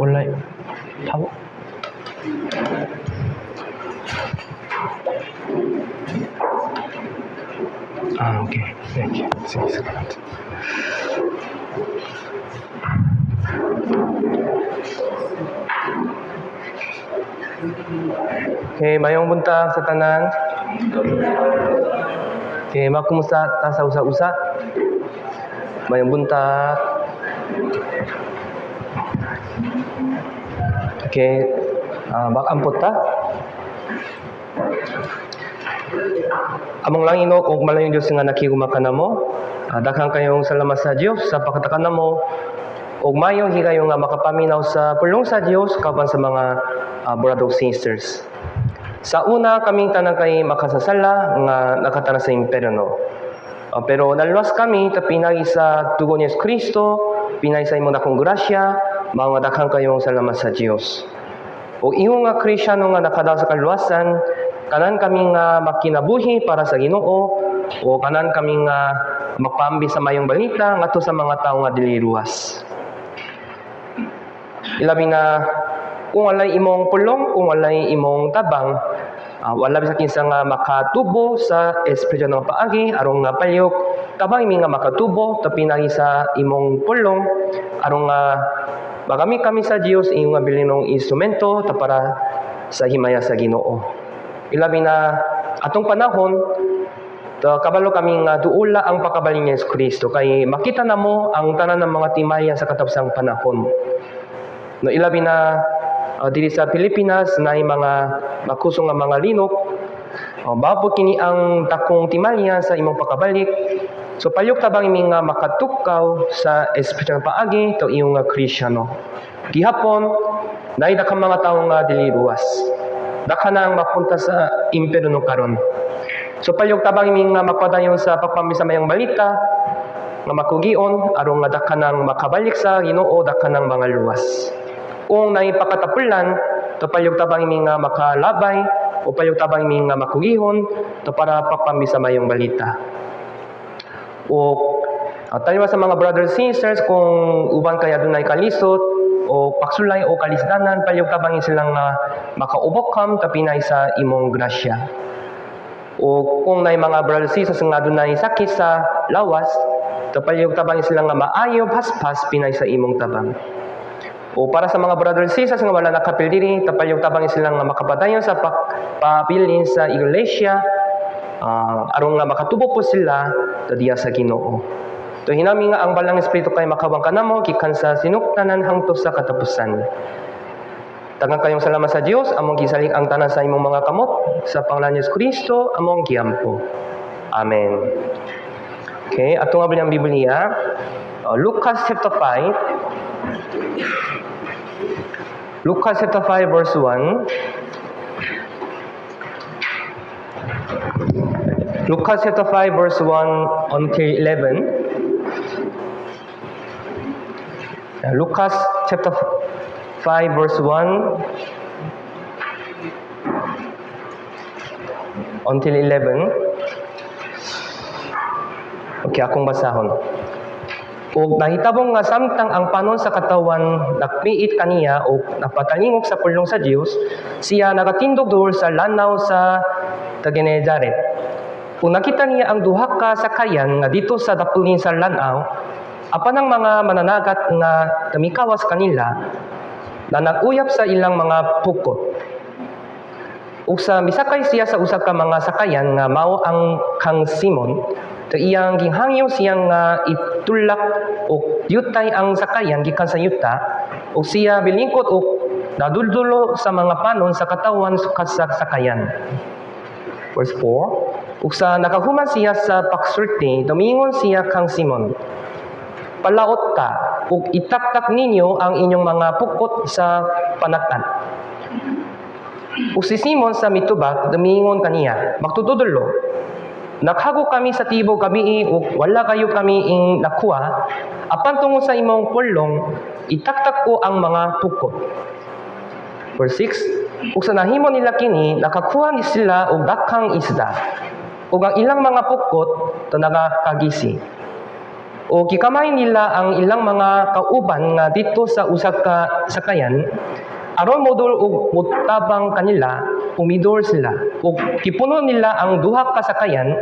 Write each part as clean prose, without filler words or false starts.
Mulai tahu. Okay. Thank you. Sige, salamat. Okay, mayong buntag sa tanan. Okay, makumusta ta sa usa-usa? Mayong buntag. Okay, bakampot ta. Among lang ino ug malayong Dios nga nakiguma kanamo. Daghang kayong salamat sa Dios sa pagkatakan namo ug mayo higayon nga makapaminaw sa pulong sa Dios kaban sa mga brothers and sisters. Sa una kaming tanan kay makasasala nga nakatana sa imperno. Pero naluwas kami ta pinagi sa tugon ni Kristo, pinay sa imong dakong grasya, mga daghang kayong salamat sa Dios. O ingon nga Kristiyano nga nakadaw sa kaluwasan, kanan kami nga makinabuhi para sa Ginoo o kanan kami nga magpaambi sa mayong balita ngadto sa mga tawo nga dili luwas. Ilabi na kung walay imong pulong, kung walay imong tabang, wala sa kinsa nga makatubo sa espiritu ng paagi aron nga payok tabang imi nga makatubo ta pinagi sa imong pulong aron nga magamit kami sa Dios iyong nga bilinong instrumento ta para sa himaya sa Ginoo. Ilabi na atong panahon kabalo kami nga duula ang pagkabalin ni Kristo kay makita namo ang tanan ng mga timaya sa katapusang panahon. No ilabi na diri sa Pilipinas na mga makusong nga mga linok. Bapo kini ang takong timalya sa imong pakabalik. So palyok tabang imi nga makatukaw sa espiritu ng paagi to iyong nga Kristiyano. Gihapon nay dakang mga tawo nga dili luwas. Dakha na ang mapunta sa imperno karon. So palyok tabang imi nga mapadayon sa pagpambi sa mayang balita nga makugion aron nga dakha nang makabalik sa Ginoo, dakha nang mga luwas. Kung naipakatapulan, to palyog tabang imi nga makalabay o palyog tabang imi nga makugihon to para pagpambi sa mayong balita. O tayo sa mga brothers and sisters kung uban kaya dunay kalisot o paksulay o kalisdanan, palyog tabang silang nga maka-overcome tapinay sa imong grasya. O kung nay mga brothers and sisters nga dunay sakit sa lawas, to palyog tabang silang nga maayo paspas pinay sa imong tabang. O para sa mga brothers and sisters nga wala nakapil diri, tapalyog tabang silang nga makapadayon sa papilin sa iglesia, aron nga makatubo po sila ta diya sa Ginoo. To hinami nga ang balang espiritu kay makawang kanamo gikan sa sinuktanan hangtod sa katapusan. Daghang kayong salamat sa Dios, among gisalig ang tanan sa imong mga kamot sa pangalan ni Kristo among giampo. Amen. Okay, ato nga bilang Biblia, Lucas chapter 5. Lucas chapter 5 verse 1. Lucas chapter 5 verse 1 until 11. Lucas chapter 5 verse 1 until 11. Okay, akong basahon. O nahitabong nga samtang ang panon sa katawan nakpiit kaniya o napatalingog sa pulong sa Dios, siya nagatindog duol sa lanaw sa Genezaret. Kung nakita niya ang duha ka sakayan nga dito sa dapulin sa lanaw, apan ang mga mananagat nga tamikawas kanila na nag-uyap sa ilang mga pukot. Ug sa misakay siya sa usa ka mga sakayan nga mao ang kang Simon, to iyang ginghangyo siyang itulak o yutay ang sakayan gikan sa yuta o siya bilingkot o naduldulo sa mga panon sa katawan sa sakayan. Verse 4. Ug sa nakahuman siya sa paksulti, tumingon siya kang Simon, palaot ka ug itaktak ninyo ang inyong mga pukot sa panatan. ug si Simon sa mitubag dumingon kaniya, magtutudlo. Naghago kami sa tibo gabi ug wala kayo kami ing nakuha. Apan tungod sa imong pulong, itaktak ko ang mga pukot. Verse 6, ug sa nahimo nila kini, nakakuha ni sila og daghang isda. Ug ang ilang mga pukot to nagakagisi. O gikamay nila ang ilang mga kauban nga dito sa usa ka sakayan, aron modul og mutabang kanila, umidor sila. Ug gipuno nila ang duha ka sakayan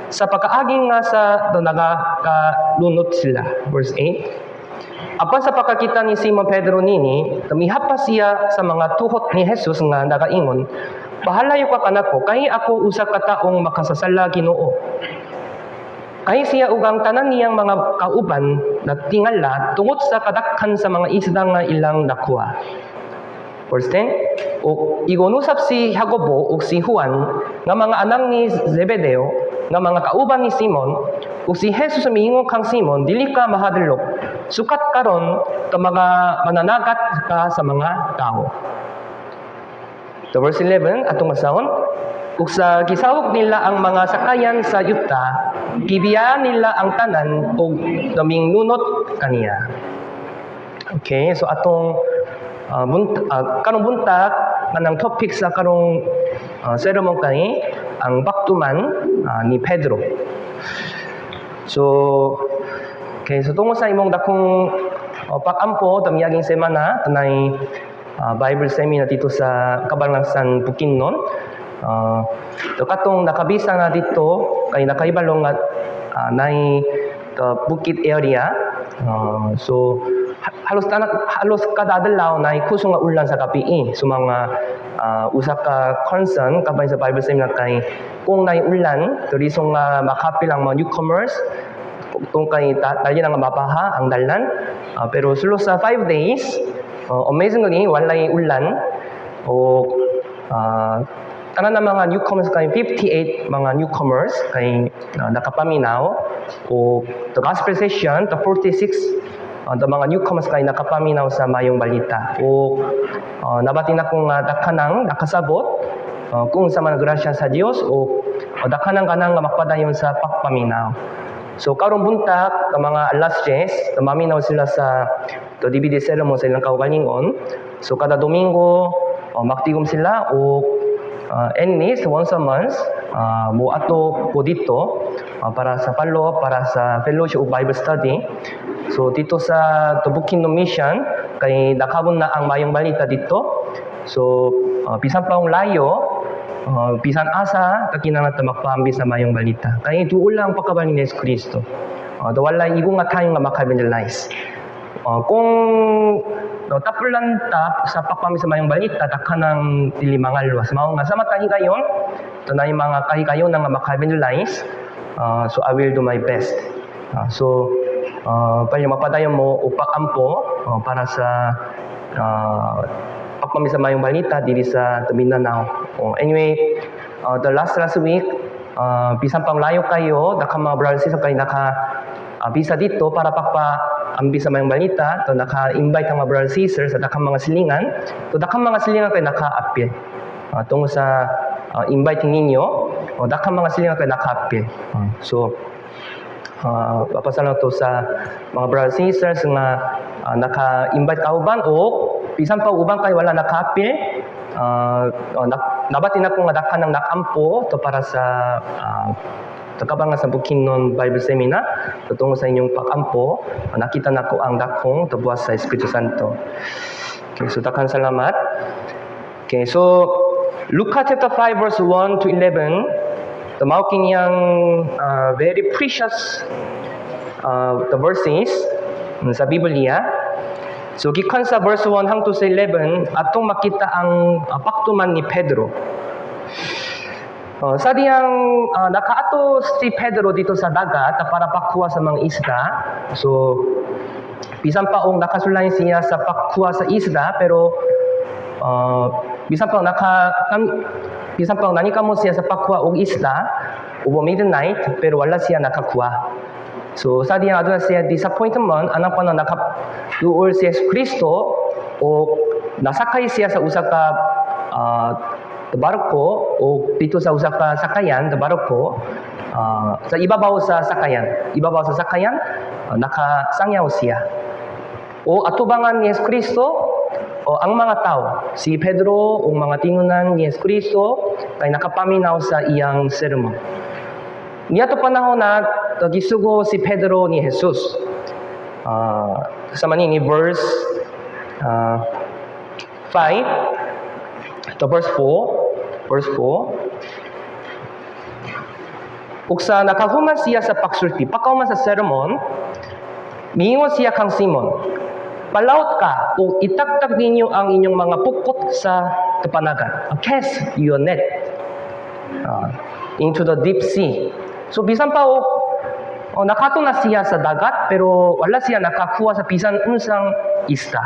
sa pagkaaging nga sa nagakalunot sila. Verse 8. Apan sa pagkakita ni Simon Pedro nini, tumihapa siya sa mga tuhot ni Jesus nga nagaingon, "Pahalayo ka kanako, kay ako usa ka taong makasasala Ginoo." Kay siya ug ang tanan niyang mga kauban nagtingala tungod sa kadakhan sa mga isda nga ilang nakuha. Verse 10, ug igunusap si Jacobo ug si Juan nga mga anak ni Zebedeo nga mga kauban ni Simon, ug si Jesus miingon kang Simon, dili ka mahadlok, sukat karon ta mga mananagat ka sa mga tao. To verse 11 atong masahon, ug sa gisawog nila ang mga sakayan sa yuta, gibiyaan nila ang tanan ug daming nunot kaniya. Okay, so atong karong buntag kanang topic sa karong sermon kani ang baktuman ni Pedro. So okay, so tungod sa imong dakong pag-ampo tamiyaging semana tanay Bible seminar dito sa Cabanatuan Bukidnon. So katong nakabisa na dito kay nakaibalo nga nay bukid area. So halos kada adlaw na kuso nga ulan sa kapi. So mga usa ka concern kabay sa Bible seminar kay kung nay ulan, to reason nga makapil ang mga newcomers kung kay dali nga mabaha ang dalan. Pero sulo sa 5 days, amazingly walay ulan o tanan ng mga newcomers kay 58 mga newcomers kay nakapaminaw o the gospel session the 46 the mga newcomers kay nakapaminaw sa mayong balita o nabati na kong dakanang nakasabot kung sa mga grasya sa Dios o dakanang kanang makpadayon sa pagpaminaw. So karong buntag mga alas 10 maminaw sila sa the DVD ceremony sa ilang kaugalingon. So kada Domingo magtigom sila o anyways, once a month, mo ato po dito para sa follow-up, para sa fellowship o Bible study. So dito sa Bukidnon Mission, kay nakabon na ang mayong balita dito. So bisan pa ang layo, bisan asa, takinang na magpaambi sa mayong balita. Kaya ito lang pagkabaling ni Yesu Kristo. Wala igo nga tayo nga maka-evangelize. Kung tapulan sa pagpami sa mayong balita, takanang dilimangalwas. Mao nga sa mata higayon, ito na yung mga kahigayon na nga maka-evangelize. So I will do my best. So mapadayon mo upakampo para sa pagpami sa mayong balita dili sa Mindanao. Anyway, the last week, bisan pang layo kayo, dakang mga brothers sa kayo bisa dito para ambi sa mayong balita, to naka-invite ang mga brothers and sisters sa dakang mga silingan. To dakang mga silingan kayo naka-appeal. Tungo sa inviting ninyo, dakang mga silingan kayo naka-appeal. So papasalamat to sa mga brothers and sisters nga naka-invite ka uban o bisan pa uban kayo wala naka-appeal. Nabati na ko nga dakan ng nakampo to para sa Takabangan sa Bukidnon Bible Seminar, tungo sa inyong pag-ampo, nakita na ko ang dakong tabuas sa Espiritu Santo. Okay, so dakan salamat. Okay, so Luke chapter 5 verse 1 to 11, tamaw kinyang very precious the verses sa Biblia. So gikan sa verse 1 hangtod sa 11, atong makita ang paktuman ni Pedro. Sa diyang nakaato si Pedro dito sa dagat para pakuha sa mga isda. So bisan pa og nakasulay siya sa pakuha sa isda, pero bisan pa nanikamo siya sa pakuha og isda ubo midnight, pero wala siya nakakuha. So sa diyang aduna siya disappointment, anang pa na nakaduol si Yesu Kristo o nasakay siya sa usa ka barko o dito sa usap na sakayan, barko, sa ibabaw sa sakayan, nakasangyaw siya. O atubangan ni Yesu Kristo, o ang mga tao, si Pedro, o mga tinunan ni Yesu Kristo, ay nakapaminaw sa iyang sermon. Niya to panahon na gisugo si Pedro ni Jesus. Sa manini verse 5 to verse 4. Ug sa nakahuman siya sa pagsulti, pakauman sa sermon, miingon siya kang Simon, palaut ka o itagtag ninyo ang inyong mga pukot sa kapanagan. Cast your net into the deep sea. So bisan pa nakato na siya sa dagat, pero wala siya nakakuha sa bisan unsang isda.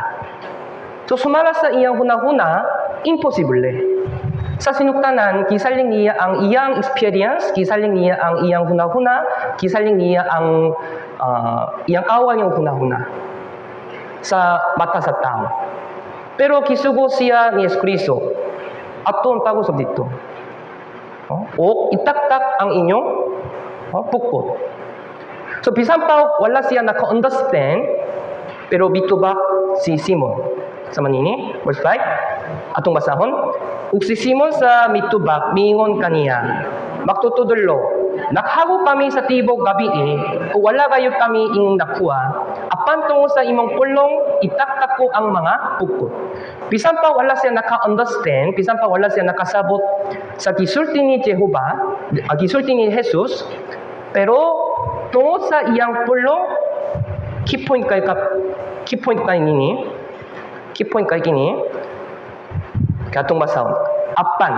So sumala sa iyang hunahuna, imposible. Sa sinuktanan, kisaling niya ang iyang experience, kisaling niya ang iyang hunahuna, kisaling niya ang iyang awan yung hunahuna sa mata sa tao. Pero kisugo siya ni Yesu Kristo aton pag-usap dito. O itaktak ang inyong pukot. So bisan pa wala siya naka-understand, pero bitubak si Simon. Sa manini, verse 5, atong basahon. Ug si Simon sa mitubak, miingon kaniya, magtutudlo, nakhago kami sa tibok gabi kung wala kayo kami ing nakuha, apan tungo sa imong pulong, itaktak ko ang mga pukot. Bisan pa wala siya naka-understand, bisan pa wala siya nakasabot sa gisulti ni Jehovah, gisulti ni Jesus, pero tungo sa iyang pulong, key point kay kini, katong basahon, apan.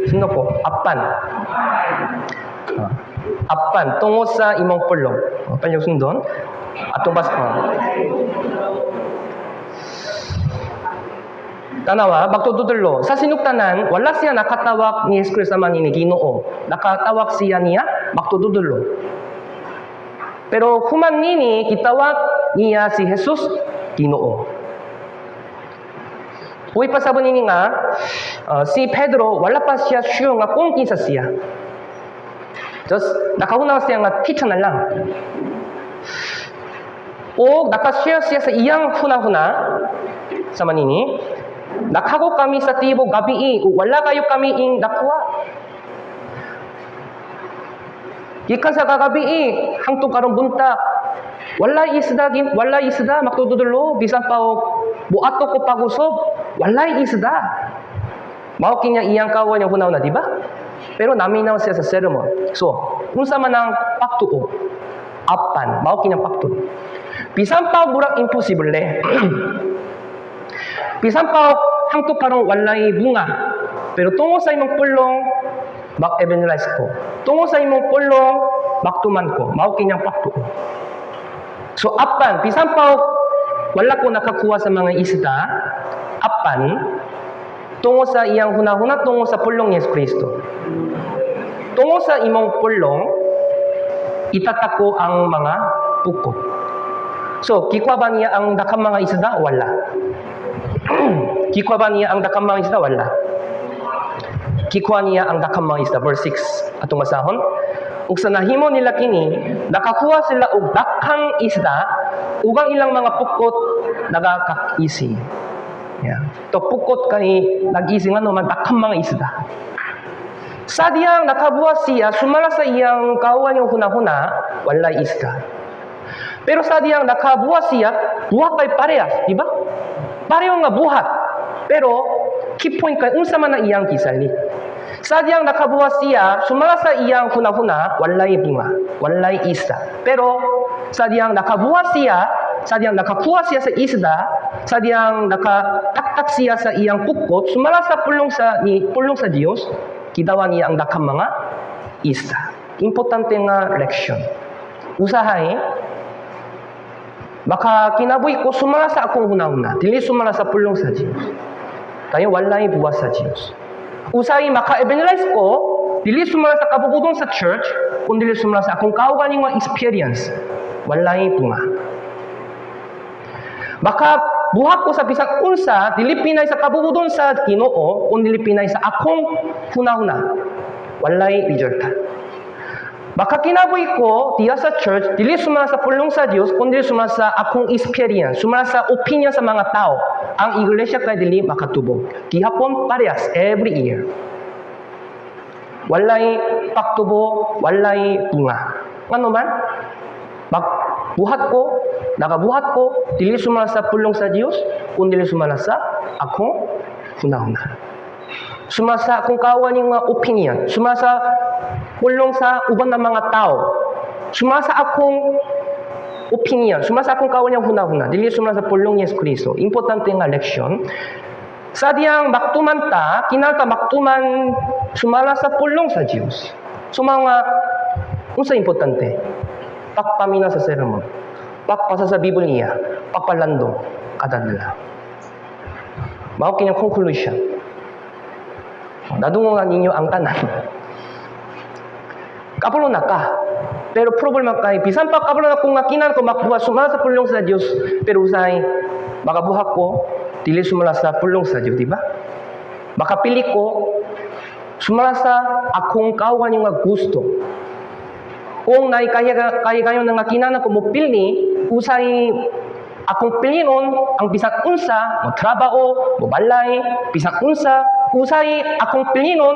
Sino ko? Apan. Apan, tungo sa imong pulong. Palyog sundon. Atong basahon. Tanawa, bagtududlo. Sa sinuktanan, wala siya nakatawag ni Yesu Kristo man ni Ginoo. Nakatawag siya niya, bagtududlo. Pero human nini, kitawag niya si Jesus, Ginoo. Uy pasabon nini nga, si Pedro, wala pa siya sure nga kung kinsa siya. Just, nakahunaw siya nga teacher na lang. O, nakashare siya sa iyang huna-huna, sa manini, nakago kami sa tibok gabi wala kayo kami ing nakuha. Gikan sa kagabi hangtong karong bunta, wala isda, magtudulo, bisan pa buato ko pagusob, wala isda. Mao kinya iyang kawan yung hunaw na, di ba? Pero naminaw siya sa sermon. So, unsa man ang paktuo, apan, mao kinya paktuo. Bisan pa burang imposible. Bisan pa hangtong karong walay bunga, pero tungo sa imong pulong, bak-evangelize ko. Tungo sa imong pulong, baktuman ko. Mao kinyang paktuo. So, apan, bisan pa wala ko nakakuha sa mga isda, apan, tungo sa iyang hunahuna, tungo sa pulong ni Yesu Kristo. Tungo sa imong pulong, itatako ang mga pukot. So, kikwa ba niya ang dakang mga isda? Wala. Kikwa ba niya ang dakang mga isda? Wala. Kikwa niya ang dakang mga isda. Verse 6, atong masahon. Ug sa nahimo nila kini, nakakuha sila og daghang isda, ug ang ilang mga pukot nagakakisi. Yeah. To pukot kay nag-isi nga naman daghang mga isda. Sa diyang nakabuha siya, sumala sa iyang kawan yung hunahuna, wala isda. Pero sa diyang nakabuha siya, buhat kay parehas, di ba? Pareho nga buhat. Pero key point kay unsa man ang iyang kisali. Sa diyang nakabuha siya, sumala sa iyang hunahuna, walay bunga, walay isda. Pero sa diyang nakabuha siya, sa diyang nakakuha siya sa isda, sa diyang nakataktak siya sa iyang pukot, sumala sa pulong sa Dios, kidawa niya ang daghang mga isda. Importante nga leksyon. Usahay, baka kinabuhi ko sumala sa akong hunahuna, dili sumala sa pulong sa Dios. Tayo walay buwas sa Dios. Usahay maka-evangelize ko, dili sumala sa kabubudon sa church, kundi dili sumala sa akong kaugaling nga experience. Walay bunga. Baka buhat ko sa bisag unsa dili pinay sa kabubudon sa Ginoo kun dili pinay sa akong hunahuna. Walay resulta. Baka kinabuhi ko diya sa church dili sumala sa pulong sa Dios kun dili sumala sa akong experience, sumala sa opinion sa mga tao. Ang iglesia kay dili makatubo. Gihapon parehas every year. Walay pagtubo, walay bunga. Ngano man? Nagabuhat ko, dili sumala sa pulong sa Dios, kun dili sumala sa akong hunahuna. Sumala sa akong kawan yung mga opinion, sumala sa pulong sa uban ng mga tao, sumala sa akong opinion, sumala sa akong kawan yung hunahuna, dili sumala sa pulong ni Yesu Kristo. Importante nga leksyon. Sa diyang maktuman ta, kinalta maktuman sumala sa pulong sa Diyos. So mga, unsa importante? Pakpamina sa sermon, pakpasa sa Biblia, pakpalandong kadadala. Mao kining conclusion. Nadungo ninyo ang tanan. Kapulo na ka. Pero problema kay bisan pa kapulo na kung kinal ko makbuhat sumala sa pulong sa Diyos, pero usay makabuhat ko dili sumala sa pulong sa Diyos, di ba? Makapili ko sumala sa akong kawan yung gusto. Kung kaya kayo nga kinana ko mo pilni, usay akong pilinon ang bisag unsa, mo trabaho, mo balay, bisag unsa, usay akong pilinon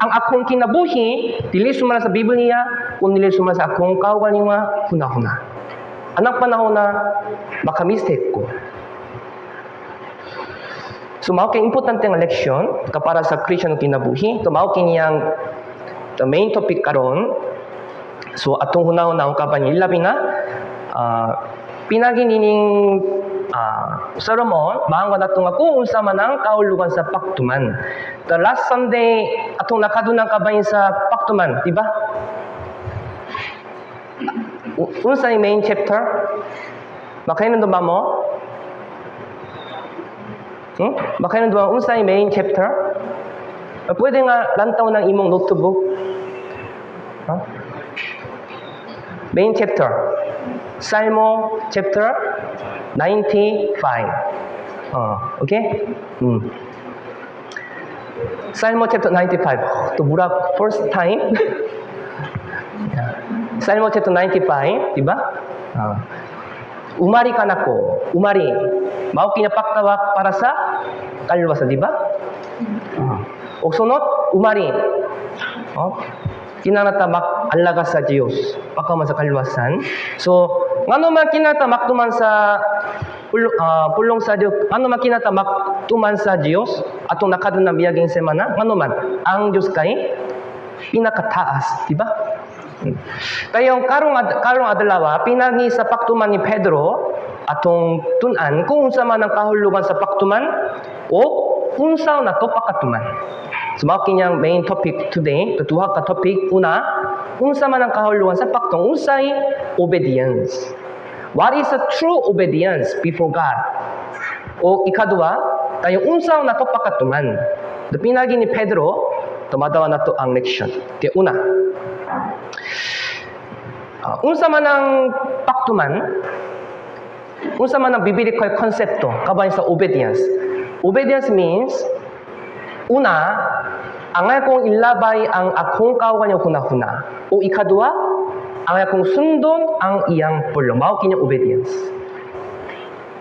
ang akong kinabuhi, dili sumala sa Biblia, kung dili sumala sa akong kawan yung hunahuna. Anang panahon na maka-mistake ko. So, mao kay importante nga leksyon para sa Christian kinabuhi. Mao kiniyang the main topic karon. So, atong hunahuna kapan labi na pinaginining sermon maangwa nato nga kung unsa man ang kahulugan sa paktuman. The last Sunday atong nakadunang kabayin sa paktuman, di ba? Unsa yung main chapter? Makaingon ba mo? Baka yun doon, unsa yung main chapter? Pwede nga lantaw ng imong notebook. Main chapter. Salmo chapter 95. Okay? Salmo chapter 95. Ito burak first time. Salmo chapter 95, di ba? Umari ka na ko. Umari. Mao kinapaktawa para sa kalwasa, di ba? O sunod, umari. Kinanatamak alaga sa Diyos. Pagkaman sa kalwasan. So, ngano man kinatamak tuman sa pulong sa Diyos, ngano man kinatamak tuman sa Diyos, atong nakadun na biyaging semana, ngano man, ang Diyos kay pinakataas, di ba? Kayong karong adlaw pinagi sa paktuman ni Pedro atong tun-an kung unsa man ang kahulugan sa paktuman o unsa na to pakatuman. So mao kinyang main topic today, tutuha ka topic una, unsa man ang kahulugan sa paktong unsay obedience. What is a true obedience before God? O ikadua, kayong unsa na to pakatuman. The pinagi ni Pedro, tumadawa na to ang leksyon. Kaya una, unsa man ang paktuman, unsa man ang biblical konsepto kabayan sa obedience. Obedience means, una, ang akong ilabay ang akong kawan yung hunahuna. O ikadua, ang akong sundon ang iyang pulong. Mao kinyang obedience.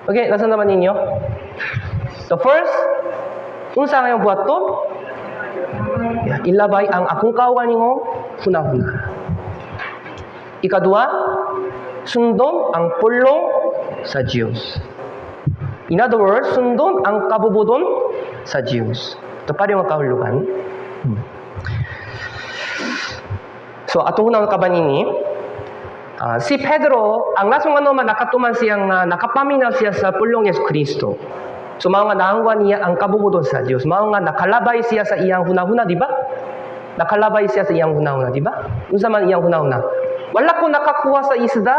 Okay, nasan naman ninyo? The first, unsa ngayong buhat to? Ilabay ang akong kawan yung hunahuna. Ikadua, sundon ang pulong sa Diyos. In other words, sundon ang kabubudon sa Diyos. Ito pa rin ang kahulugan. So, atong unang kabanini, si Pedro, ang lasong man nakatuman siyang nakapaminaw siya sa pulong Yesu Kristo. So, mga naangwa niya ang kabubudon sa Diyos. Mga nakalabay siya sa iyang hunahuna, di ba? Nakalabay siya sa iyang hunahuna, di ba? Unsa man iyang hunahuna? Wala ko nakakuha sa isda.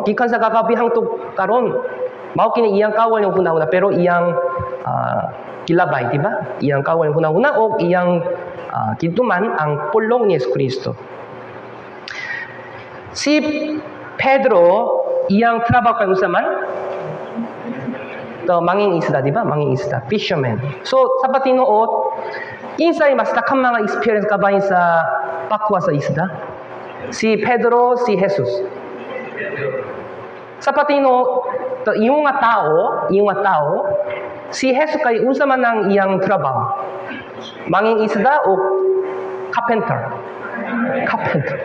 Gikan sa kakabihang to karon. Mao kini iyang kawal yung hunahuna pero iyang kilabay, di ba? Iyang kawal yung hunahuna o iyang kintuman ang pulong ni Yesu Kristo. Si Pedro, iyang trabaho kay usaman The manging isda, di ba? Manging isda. Fisherman. So, sa patinuot, kinsay mas takang mga experience ka ba sa pakwa sa isda? Si Pedro, si Jesus. Sa patino, iyong nga tao, si Jesus kay unsa man ang iyang trabaho? Manging isda o carpenter? Carpenter.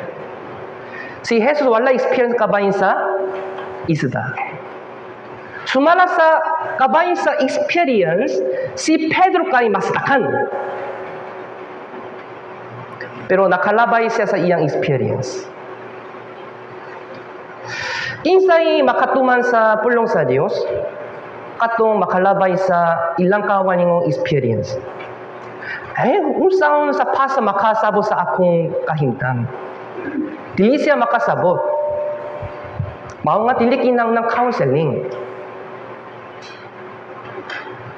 Si Jesus wala experience kabayin sa isda. Sumala sa kabayin sa experience, si Pedro kay mas takan. Pero nakalabay siya sa iyang experience. Kinsay makatuman sa pulong sa Dios, katong makalabay sa ilang kawan ningong experience. Unsaon sa pasa makasabot sa akong kahimtang. Dili siya makasabot. Mao nga dili kinang ng counseling.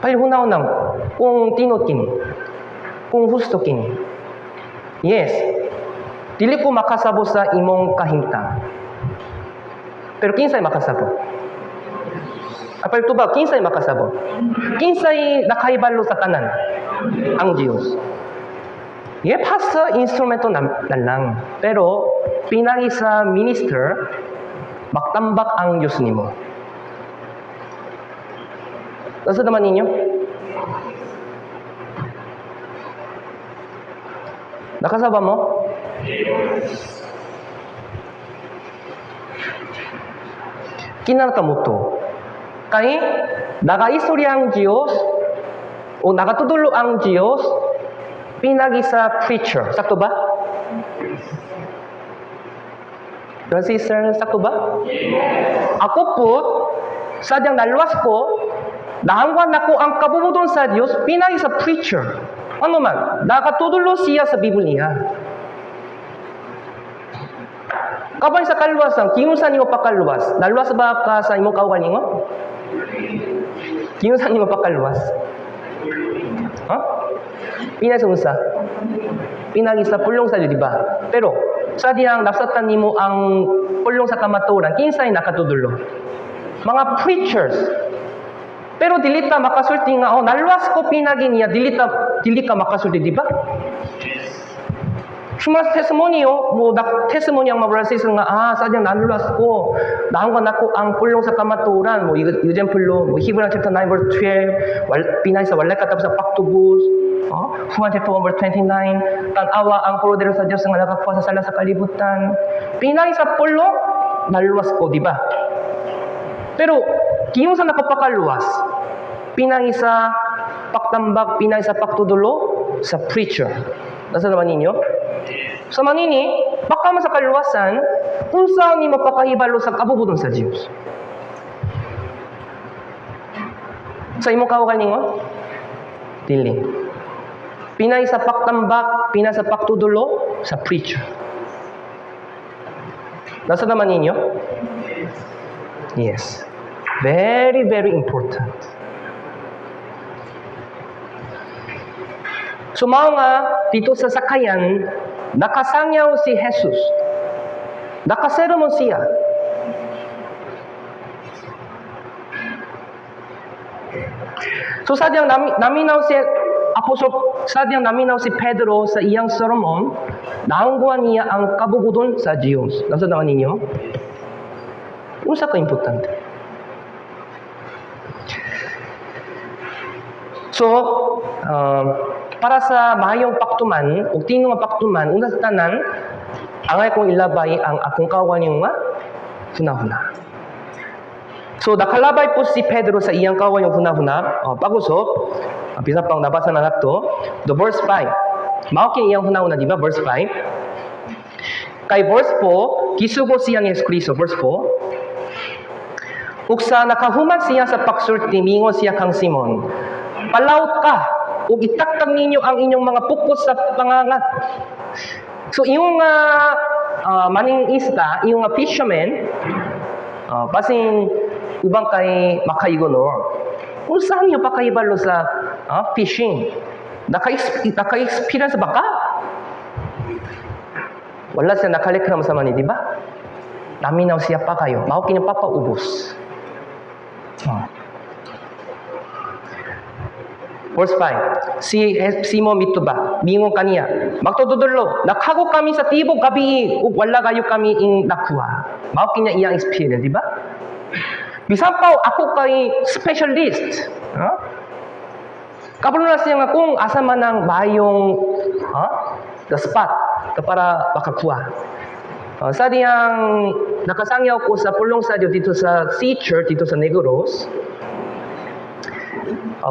Palihunaw nang kung tinod kini, kung husto kini. Yes, dili ko makasabot sa imong kahimtang. Pero kinsay makasabot? Apal to ba, kinsay makasabot? Kinsay nakaibalo sa tanan? Ang Diyos. Pastor, instrumento na lang. Pero, pinagi sa minister, magtambak ang Diyos nimo. Nasa naman ninyo? Nakasaba mo? Kinarkamuto. Kay, nakaistorya ang Diyos, o nakatutulo ang Diyos, pinagi sa preacher. Sakto ba? Sister, sakto ba? Ako po, sadyang naluwas ko, nahangwan ako ang kabubudon sa Diyos, pinagi sa preacher. Ano man, nakatutulo siya sa Biblia. Kabay sa kaluwasan, kinusan niyo pa kaluwas? Naluwas ba ka sa imong kaugan niyo? Kinusan niyo pa kaluwas? Pinay sa unsa? Pinagi sa pulong sa Diyo, di ba? Pero, sa diyang nasatan nimo ang pulong sa kamaturan, kinsay nakatudulo? Mga preachers. Pero dilita makasulti nga, naluwas ko pinagi niya, dili ka makasulti, di ba? Sumas testimony testimony ang mabrasis nga, sadyang nalulas ko. Nahanggan ako ang pulong sa kamaturan. Example, Hebrews chapter 9 verse 12, pinay sa walay katapos sa paktubus. Juan chapter 1 verse 29, tanawa ang porodero sa Diyos nga nakakuha sa sala sa kalibutan. Pinay sa pulong, naluwas ko, di ba? Pero, kiyong sa nakapakaluwas, pinay sa paktambak, pinay sa paktudulo, sa preacher. Nasa naman ninyo? Sa manini, baka man sa kaluwasan, kung saan ni mapakahibalo sa kabubudon sa Diyos. Sa imong kaugal ninyo? Dili. Pinay sa paktambak, pinay sa paktudulo, sa preacher. Nasa naman ninyo? Yes. Very, very important. Sumaw nga dito sa sakayan, nakasangyaw si Jesus. Nakasero mo siya. So sadyang naminaw si Apostol, sadyang naminaw si Pedro sa iyang sermon, naangguan niya ang kabubudon sa Diyos. Nasa naman ninyo? Unsa ka importante? So, para sa mahayong paktuman, o tinong paktuman, una sa tanan, angay kong ilabay ang akong kawan yung hunahuna. So, nakalabay po si Pedro sa iyang kawan yung hunahuna. Pag-usop, pisa pang nabasa na nato, the verse 5. Mauking iyang hunahuna, di ba? Verse 5. Kay verse 4, kisugo siya ni Jesus Cristo. Verse 4. Uksa nakahuman siya sa paksulti, mingo siya kang Simon. Palaut ka, ug itaktak ninyo ang inyong mga pukos sa pangangat. So, yung maning isda, yung fisherman, basin ubang kay makaigonor. Kung saan nyo pa kaibalo sa fishing? Naka-experience ba ka? Wala siya nakalikram sa mani, di ba? Naminaw siya pa kayo. Mao kini papaubos. Verse 5. Si Simon ito ba? Mingon kaniya. Magtutudlo. Nakago kami sa tibok gabi. Ug wala kayo kami ing nakuha. Mao kinya iyang experience, di ba? Bisan pa ako kay specialist. Kabalo na siya nga kung asa man ang bayong the spot para makakuha. Sa diyang nakasangyaw ko sa pulong sa dito sa Sea Church, dito sa Negros.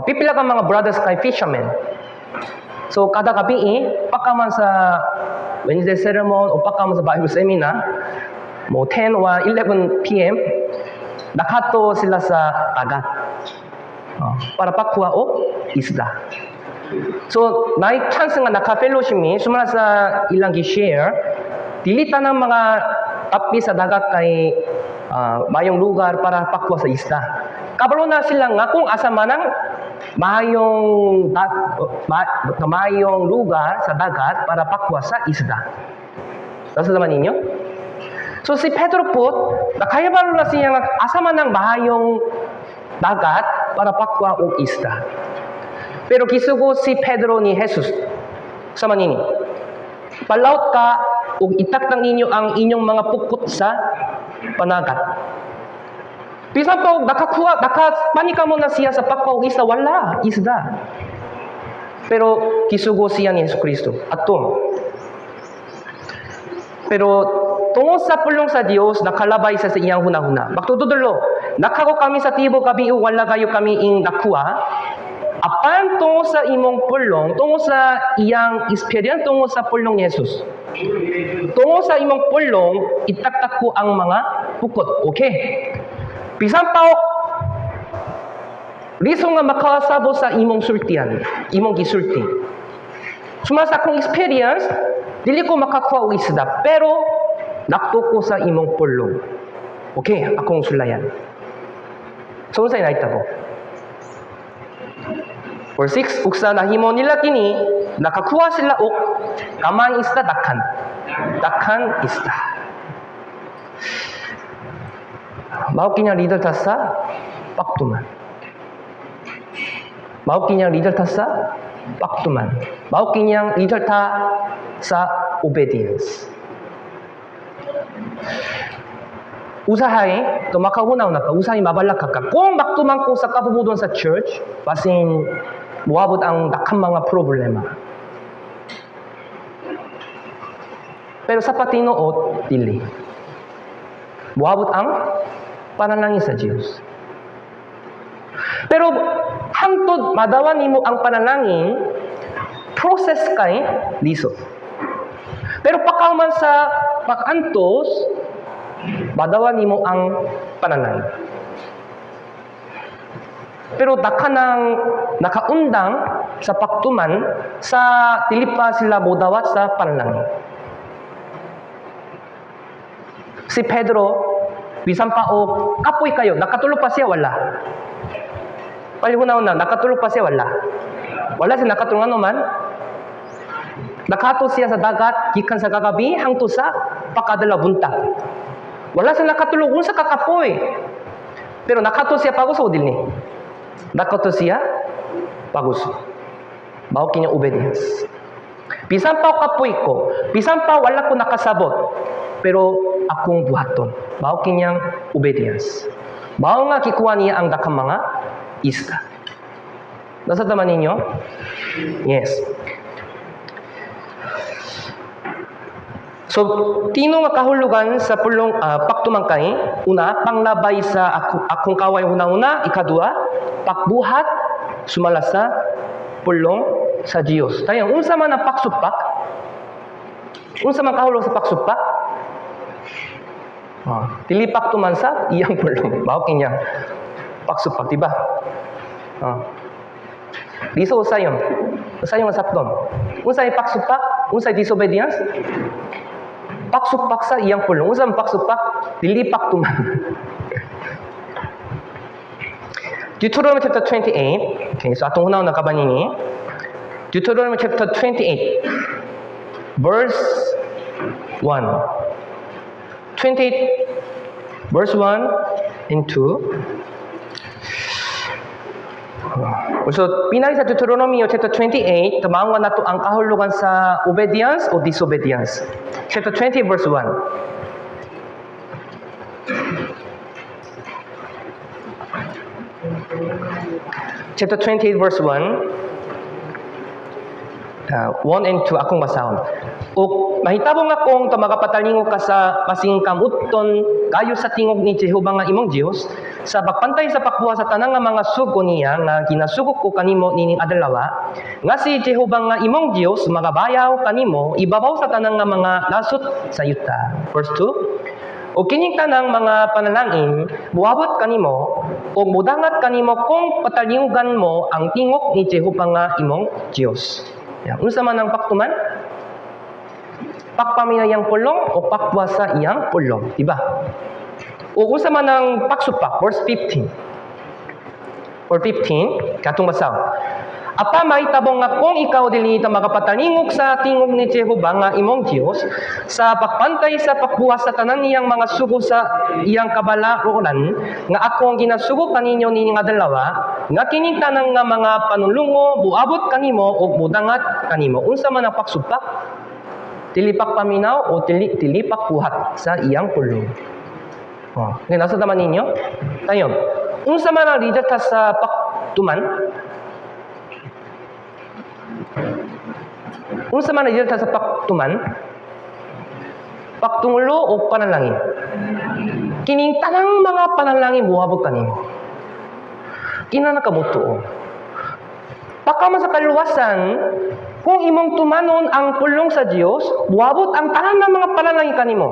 Pipila ka mga brothers kay fishermen. So, kada gabi, paka man sa Wednesday sermon o paka man sa Bible seminar, mo 10 o 11 p.m., nakato sila sa dagat. Para pakuha o isda. So, may chance nga naka-fellowship mi, sumala sa ilang gi-share, dilita ng mga api sa dagat kay mayong lugar para pakuha sa isda. Kabalo na sila nga kung asa man ang mayong lugar sa dagat para pakuha sa isda. Nasa naman ninyo? So si Pedro po, nakayabalo na siya nga asa man ang mayong dagat para pakuha o isda. Pero kisugo si Pedro ni Jesus sa manini. Palaut ka o itaktang ninyo ang inyong mga pukot sa panagat. Bisan pa nakapanika mo na siya sa pakpaw isda, wala isda. Pero kisugo siya ni Yesu Kristo. Atom. Pero tungod sa pulong sa Dios, nakalabay sa iyang hunahuna. Magtutudlo, nakago kami sa tibo gabi wala kayo kami ing nakuha. Apan tungod sa imong pulong, tungod sa iyang experience, tungod sa pulong ni Jesus. Tungod sa imong pulong, itaktak ko ang mga pukot. Okay? Bisan pa liso nga makasabo sa imong sultian, imong gisulti. Sumasa akong experience, dili ko makakuha og isda, pero naktuko sa imong pulong. Okay, akong sulayan. So unsay nahitabo? For 6, uksa nahimo nila kini, nakakuha sila og kamang isda dakhan. Dakhan isda. Mao kinyang leader ta sa paktuman. Mao kinyang leader ta sa paktuman. Mao kinyang leader ta sa obedience. Usahay, to makahunaw na ka, usahay mabalak ka. Kung baktuman ko sa kapubudon sa church, basin muabot ang dakang mga problema. Pero sa patinuot, dili. Muabot ang panalangin sa Diyos. Pero hangtod madawan nimo ang panalangin, process kay liso. Pero pagkauman sa pag-antos, madawan nimo ang panalangin. Pero dakanang nakaundang sa paktuman sa tilipa sila modawat sa panalangin. Si Pedro, bisan pa o kapoy kayo, nakatulog pa siya, wala. Palihunaw na, nakatulog pa siya, wala. Wala siya nakatulog ano man. Nakato siya sa dagat, gikan sa kagabi, hangto sa pakadala buntag. Wala siya nakatulog sa kakapoy. Pero nakato siya paguso, dili ni. Nakato siya paguso. Mao kinya obedience. Bisan pa kapoy ko, bisan pa wala ko nakasabot, pero akong buhaton. Mao kinyang obedience. Mao nga kikuha niya ang dakang mga isda. Nasa taman ninyo? Yes. So, tino nga kahulugan sa pulong paktuman kay, una, panglabay sa akong kaway una-una, ikadua, pakbuhat, sumala sa pulong sa Diyos. Tayo, unsa man ang paksupak? Unsa man kahulog sa paksupak? Tilipak tuman sa iyang pulong. Mao kinya paksupak, diba? Diso usayon. Usayon nga sapton. Unsay paksupak? Unsay disobedience? Paksupak sa iyang pulong. Unsa man paksupak? Dilipak tuman. Deuteronomy chapter 28. Okay, so atong hunaw na kabanini. Deuteronomy chapter 28. Verse 1. 28, verse 1 and 2. So, pinali sa Deuteronomy chapter 28, tumawa na to ang kahulugan sa obedience o disobedience. Chapter 20 verse 1. Chapter 28 verse 1. 1 and 2 akong basahon. O mahitabo nga kung tamagapatalingo ka sa masing kamuton kayo sa tingog ni Jehova nga imong Dios sa pagpantay sa pakbuha sa tanang nga mga sugo niya nga ginasugok ko kanimo nining adlaw nga si Jehova nga imong Dios magabayaw kanimo ibabaw sa tanang nga mga nasod sa yuta. Verse 2. O kining tanang mga panalangin buabot kanimo o mudangat kanimo kung patalingugan mo ang tingog ni Jehova nga imong Dios. Yan. Unsa man ang paktuman? Pakpamina yang pulong o pakwa sa iyang pulong. Diba? O unsa man ang paksupak? Verse 15. Or 15, katong basaw. Apa mahitabong nga kung ikaw dili ta makapatalingog sa tingog ni Jehova nga imong Dios sa pagpantay sa pagbuhat sa tanan niyang mga sugo sa iyang kabalauran nga akong ginasugo kaninyo nining adlaw nga kining tanang nga mga panulungo buabot kanimo ug mudangat kanimo. Unsa man ang pagsupak? Tilipak paminaw o tilipak buhat sa iyang pulong. Ngayon, nasa naman ninyo? Tayo. Unsa man ang resulta sa paktuman? Unsa man ang resulta sa paktuman? Paktungulo o panalangin? Kining tanang mga panalangin buhabot kanimo. Kinanakamutuo. Pagka sa kaluwasan, kung imong tumanon ang pulong sa Dios, buhabot ang tanan ng mga panalangin kanimo.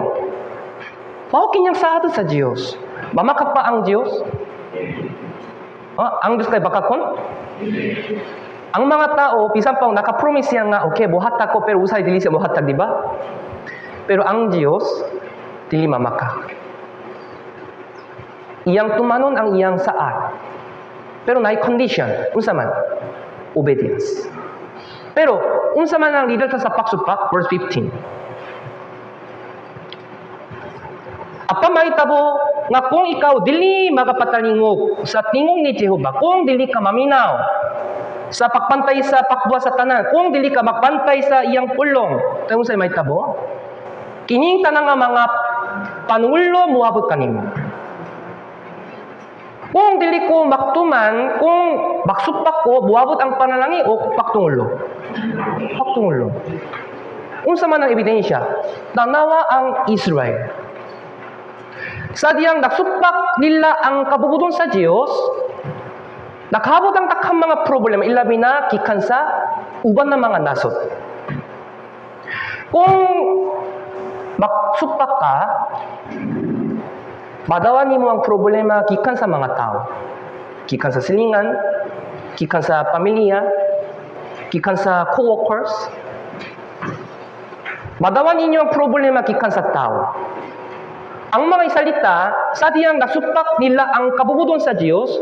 Mao kinyang sa ato sa Dios. Mamakap pa ang Dios? Ang Dios kay bakakon? Ang mga tao, bisan pa naka-promise yan nga, okay, buhatag ko, pero usay dili siya buhatag, di ba? Pero ang Dios, dili mamaka. Iyang tumanon ang iyang saad. Pero naay condition, unsa man? Obedience. Pero, unsa man ang resulta sa pagsupak? Verse 15. Apa mahitabo nga kung ikaw dili magapatalingog sa tingog ni Jehova, kung dili ka maminaw sa pagpantay sa pakbuha sa tanan, kung dili ka magpantay sa iyang pulong, tayo sa mahitabo, kining tanang nga mga panulo muabot kanimo. Kung dili ko maktuman, kung baksupak ko, buabot ang panalangin o paktungulo. Paktungulo. Unsa man ang ebidensya? Tanawa ang Israel. Sa diyang nagsupak nila ang kabubudon sa Diyos, nakahabot ang takhang mga problema, ilabi na kikan sa uban ng mga nasod. Kung magsupak ka, madawan mo ang problema kikan sa mga tao. Kikan sa silingan, kikan sa pamilya, kikan sa co-workers. Madawan ninyo ang problema kikan sa tao. Ang mga isalita, sa diyang nasupak nila ang kabubudon sa Diyos,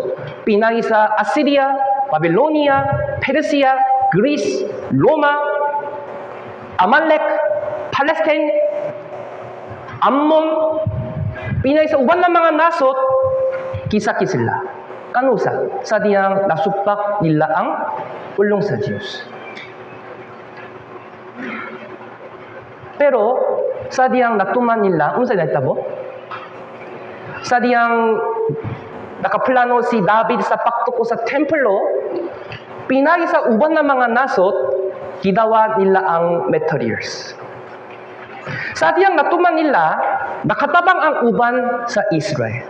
pinagi sa Assyria, Babylonia, Persia, Greece, Roma, Amalek, Palestine, Ammon, pinagi sa uban ng mga nasot, kisaki sila. Kanusa, sa diyang nasupak nila ang pulong sa Diyos. Pero, sa diyang natuman nila, unsa na itabo? Sa diyang nakaplano si David sa pagtuko sa templo, pinagi sa uban ng mga nasot, gidawa nila ang meteors. Sa diyang natuman nila, nakatabang ang uban sa Israel.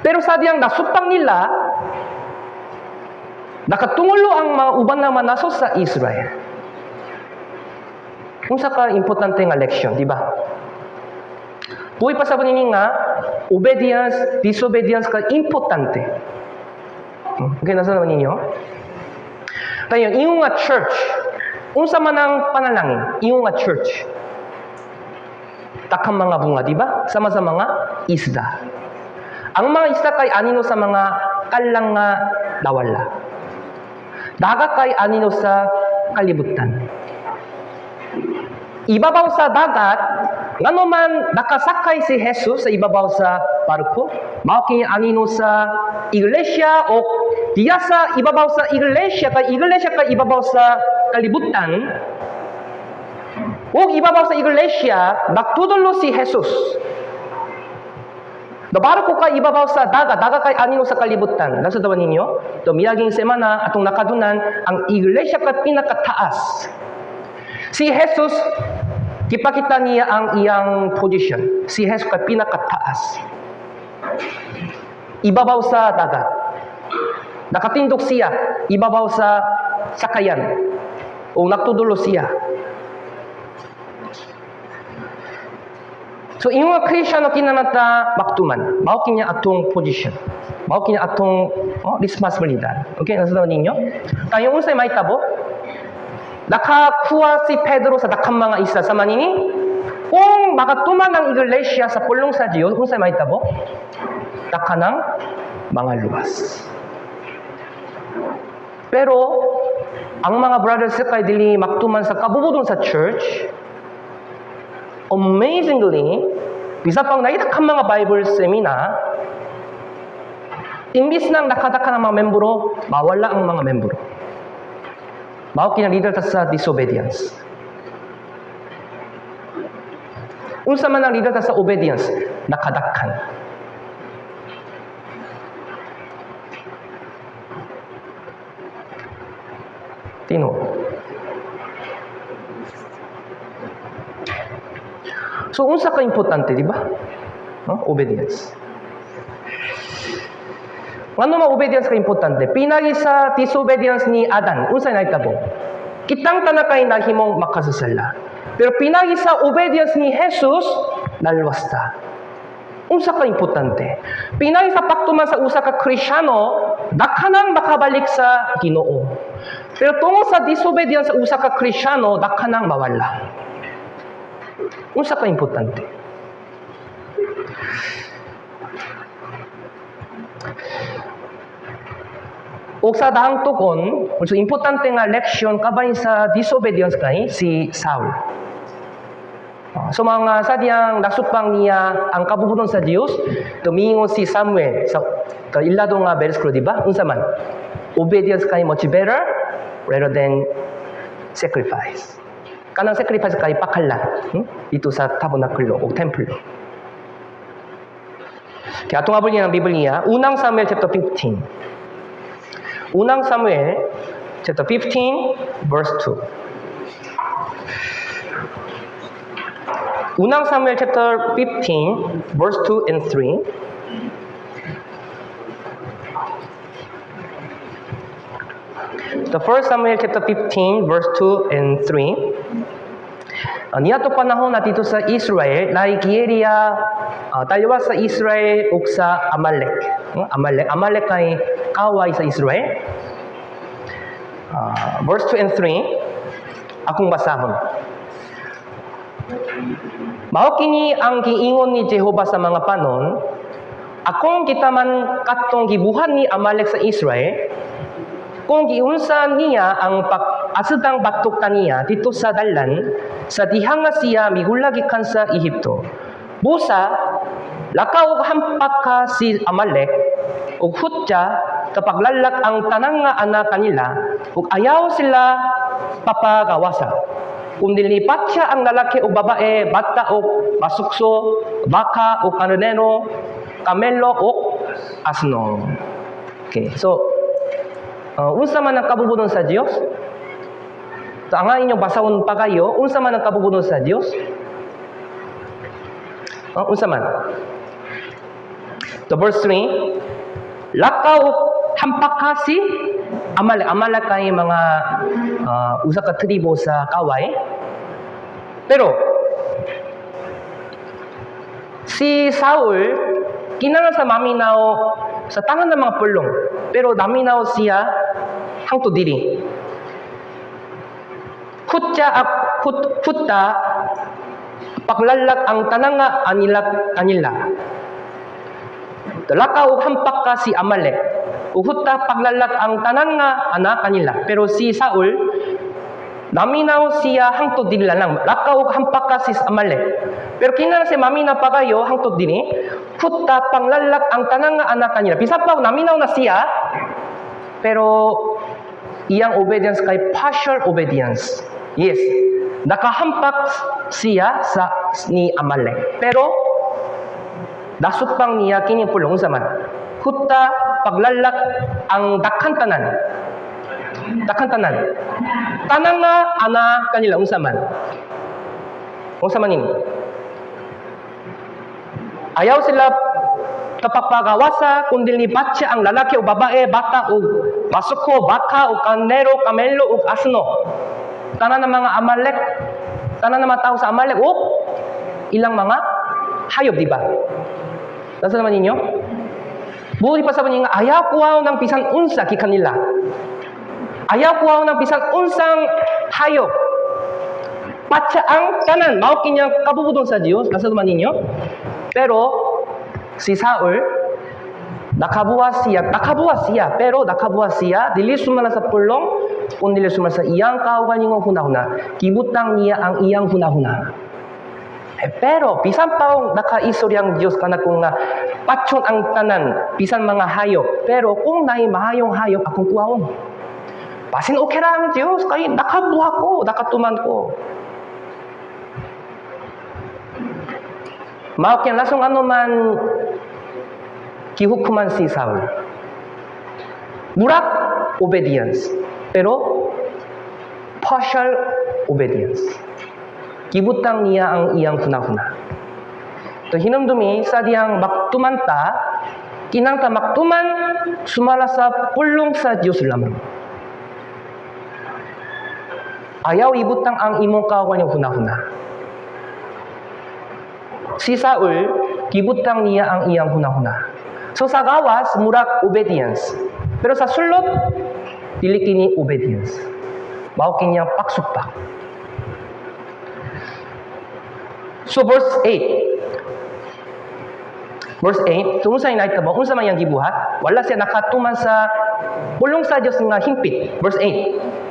Pero sa diyang nasupang nila, nakatungulo ang mga uban ng mga nasot sa Israel. Kung sa ka-importante nga leksyon, di ba? Buhay pa sa panini nga, obedience, disobedience ka importante. Okay, nasa naman ninyo? Kaya yung nga church, unsa man ang panalangin, yung nga church, takang mga bunga, di ba? Sama sa mga isda. Ang mga isda kay anino sa mga kalang nga nawala. Dagat kay anino sa kalibutan. Ibabaw sa dagat, ngano man nakasakay si Jesus sa ibabaw sa barko, mao kini anino sa iglesia o Dia sa ibabaw sa iglesia ka ibabaw sa kalibutan, o ibabaw sa iglesia, nagtudolo si Jesus. Baru ko ka ibabaw sa daga kay anino sa kalibutan. Nasundawan ninyo? Ito, miyaging semana, atong nakadunan, ang iglesia ka pinakataas. Si Jesus, kipakita niya ang iyang position. Si Jesus ka pinakataas. Ibabaw sa dagat. Nakatindog siya, ibabaw sa sakayan. O nagtudulo siya. So, yung mga Kristiyano kinanata maktuman. Mao kinya atong position. Mao kinya atong responsibilidad. Okay, nasunod ninyo? Tayo unsay may tabo? Nakakuha si Pedro sa dakang mga isa sa manini. Kung makatuman ang iglesia sa pulong sa Diyos, unsay may tabo? Dakanang mga luwas. Pero, ang mga brothers kay dili maktuman sa kabubudon sa church, amazingly, bisa pang nakita mga Bible seminar, imbis nang nakadaka ng mga membro, mawala ang mga membro. Mao kinalidal sa disobedience. Unsa man ang leader sa obedience, nakadakhan. Tino. So, unsa ka importante, di ba? Obedience. Ano mga obedience ka importante? Pinagi sa disobedience ni Adan, unsa na itabo? Kitang tanakay na himong makasasala. Pero pinagi sa obedience ni Jesus, nalwasta. Unsa ka importante? Pinagi sa paktuman sa usa ka Kristiyano, dakhanang makabalik sa Ginoo. Pero tungod sa disobedience sa usa ka Kristiyano, dakhanang mawala. Unsa ka importante? O sa dahang tukon, so importante nga leksyon kabay sa disobedience kay si Saul. So mga sadyang nasupang niya ang kabubuton sa Dios, tumingon si Samuel sa ilado nga bersikulo, di ba? Unsa man? Obedience kay much better rather than sacrifice. Kanang sacrifice kay pakalat dito sa tabernakulo o templo. Kaya itong abol niya ng Biblia, unang Samuel chapter 15. Unang Samuel chapter 15 verse 2. Unang Samuel chapter 15 verse 2 and 3. The first Samuel chapter 15 verse 2 and 3. Niadto panahon na dito sa Israel, naikiyeriya taliwas sa Israel ug sa Amalek. Amalek kay kaway sa Israel. Verse 2 and 3, akong basahon. Mao kini ang giingon ni Jehova sa mga panon, akong kita man katong gibuhan ni Amalek sa Israel, kung giunsa niya ang asadang batok kaniya dito sa dalan, sa dihang nga siya migulagikan sa Ehipto. Busa, lakaw hampak ka si Amalek, ug hutya kapag lalak ang tanang nga anak kanila, ug ayaw sila papagawasa. Kung nilipat siya ang lalaki o babae, bata o masukso, baka o kanuneno, kamelo o asno. Okay, so, unsa man ang kabubuton sa Dios? So, ang inyong basahon pa kayo, unsa man ang kabubuton sa Dios? Unsa man? So, verse 3, lakaw hampak ka si Amalek. Amalek kay mga usa ka tribo sa kaway. Pero, si Saul, kinahanglan sa maminaw sa tangan ng mga pulong. Pero naminaw siya hangtod diri. Hutta paglalak ang tanang nga anila. Lakaw hampak ka si Amalek. Hutta paglalak ang tanan nga anak kanila. Pero si Saul, naminaw siya hangtod dili lang. Lakaw hampak ka si Amalek. Pero kinahanglan si maminaw pa kayo hangtod dini, hutta paglalak ang tanan nga anak kanila. Bisan pa naminaw na siya, Pero iyang obedience kay partial obedience. Yes, nakahampak siya ni Amalek. Pero dasot pang niya kini pulong zaman. Hutta paglalak ang dakhan tanan. Tanan nga ana kanila unsaman. Unsaman ini? Ayaw sila kapagpagawasa kundi ni batya ang lalaki o babae, bata o basuko, baka o kanero, kamelo o asno. Tanan ng mga Amalek, tanan ng mga tao sa Amalek o ilang mga hayop, di ba? Nasa naman ninyo? Buti pa sa nga, ayaw kuwaw ng bisan unsa ki kanila. Ayaw kuwaw ng bisan unsang hayop. Patsa ang tanan, mao kinya kabubudon sa Dios. Nasa naman ninyo? Pero si Saul nakabuwas siya, pero nakabuwas siya dili sumala sa pulong kundi dili sumala sa iyang kauban ng hunahuna. Kibutang niya ang iyang hunahuna. Pero bisan pa nakaistoryang Dios kana kung patson ang tanan bisan mga hayop, pero kung naay mahayong hayop akong kuwaon. Basin okay ra ang Dios kay nakabuha ko, nakatuman ko. Mao kaya lasong ano man kihukuman si Saul. Murak obedience, pero partial obedience. Kibutang niya ang iyang hunahuna. To hinumdumi sa diyang maktumanta, kinangta maktuman sumala sa pulong sa Dios lamang. Ayaw ibutang ang imong kawan yung hunahuna. Si Saul, kibutang niya ang iyang hunahuna. So sa gawas, murak obedience. Pero sa sulod, dili kini obedience. Mao kini paksukpak. So verse 8. Verse 8, so unsa inait ba? Unsa man yang gibuhat? Wala siya nakatuman sa pulong sa Dios nga himpit. Verse 8.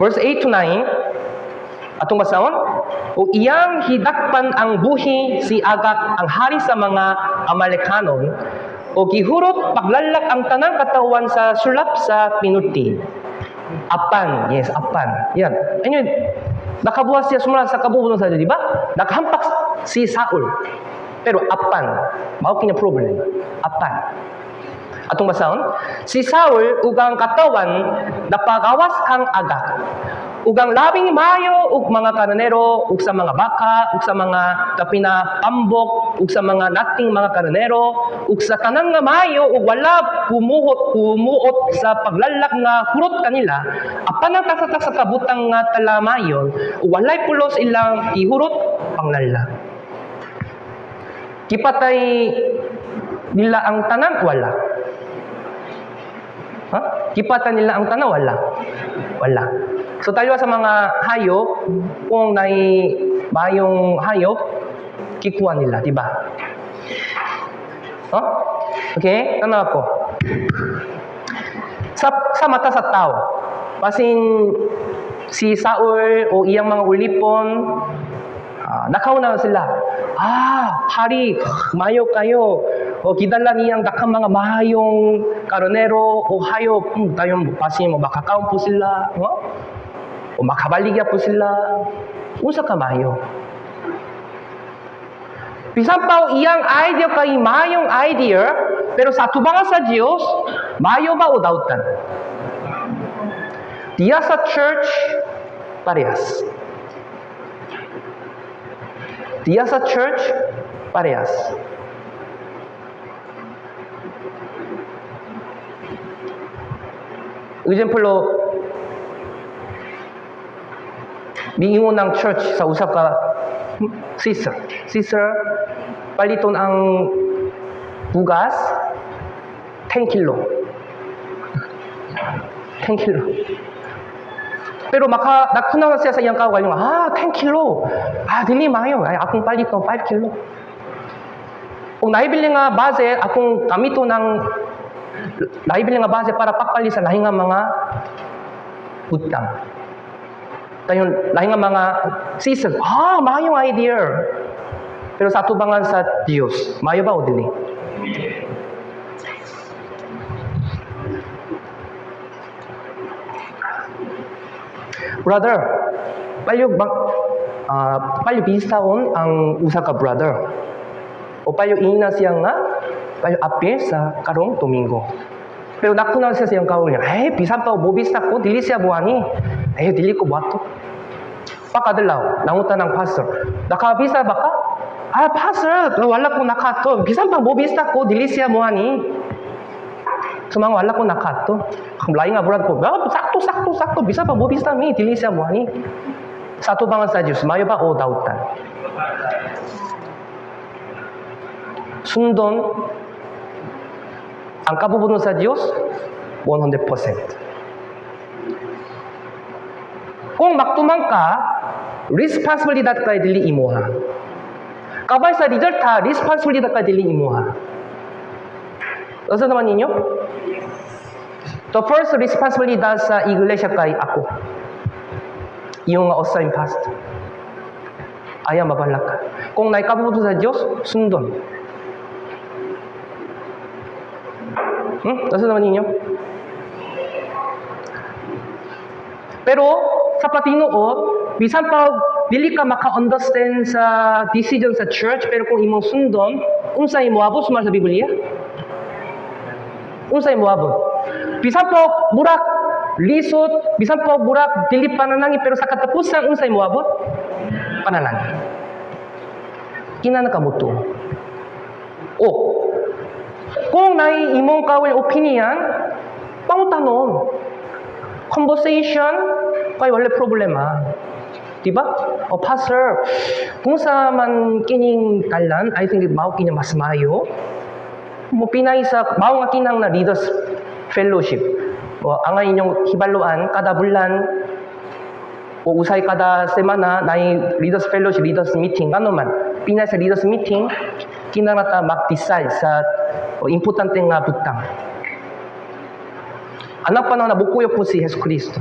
Verse 8 to 9, atong basahon, o iyang hidakpan ang buhi si Agag ang hari sa mga Amalekanon, o gihurot paglalak ang tanang katawan sa sulap sa pinuti. Apan, yes, apan. Yan. Anyway, nakabuhat siya sumula sa kabubulong sa Dios, di ba? Nakahampak si Saul. Pero apan, mao kinya problem. Apan. Atong basahon, si Saul ugang katawan napagawas kang Agag. Ugang labing mayo ug mga karnero ug sa mga baka ug sa mga kapina pambok ug sa mga nating mga karnero ug sa tanang nga mayo ug wala kumuot sa paglalak nga hurot kanila apan ang tasatak sa kabutang nga talamayon ug walay pulos ilang ihurot panglalak. Kipatay nila ang tanan wala. Kipatan nila ang tanan wala. So tayo sa mga hayop, kung mayong hayop, kikuha nila, di ba? Okay? Ano ako? Sa mata sa tao, pasin si Saul o iyang mga ulipon, nakauna sila. Hari, mayo kayo. O kidala niyang dakang mga mahayong karonero o hayop. Tayong pasin mo, baka kaon po sila. O makabaligya po sila. Usa ka mayo. Bisan pa iyang idea kay mayong idea, pero sa tubangan sa Dios, mayo ba o dautan? Diya sa church, parehas. Diya sa church, parehas. Example, miingon ng church sa usap ka sister paliton ang bugas 10 kilo pero nagkunaw siya sa iyang kawal 10 kilo dili mayo akong paliton 5 kilo kung naibili nga base akong kamito ng naibili nga base para pakpali sa lahing nga mga utang. Tayon lahing nga mga season. Mayong idea. Pero sa tubangan sa Dios, mayo ba o dili? brother, payo bisaon ang usa ka brother. O payo ina siya nga, payo appear sa karong Domingo. Pero nakunan siya siyang kaul niya, bisan pa mo bisa ko, dili siya buhani. Dili ko buhato. Pakadalaw, nangutan ng pastor, nakabisa ba ka? Pastor, wala ko nakato. Bisan pa mo bisa ko, dili siya buhani. Sumang wala ko nakato. Lain nga brad ko, sakto. Bisa pa mo bisa mi, dili siya buhani. Satu bangan sa Diyos, mayo ba o dautan? Sundon, ang kabubuno sa Diyos, 100%. Kung magtumang ka, responsibilidad ka dili imuha. Kabay sa resulta, responsibilidad ka dili imuha. Asa naman ninyo? The first responsibilidad sa iglesia kay ako. Yung assigned pastor. Ayaw mabalak ka. Kung naikabubuto sa Diyos, sundon. Asa naman ninyo? Pero, sa patinuod, bisan pa dili ka maka-understand sa decision sa church, pero kung imong sundon, unsay moabot sumar sa Biblia? Unsay moabot? Bisan pa burak lisod, bisan pa burak dili pananangin, pero sa katapusan unsay moabot? Pananangin. Kinana ka muto. Kung nai imong kawin opinion, pangutanon. Conversation, kay wala problema. Diba? Pastor, kung sa man kining talan, I think mao kining mas mayo. Mo pinay sa mao nga kinang na leaders fellowship. Ang inyong hibaluan kada bulan o usay kada semana na leaders fellowship, leaders meeting, ano man. Pinay sa leaders meeting, kinang nata mag-decide sa importante nga butang. Anak pa nang nabukuyo po si Jesus Kristo.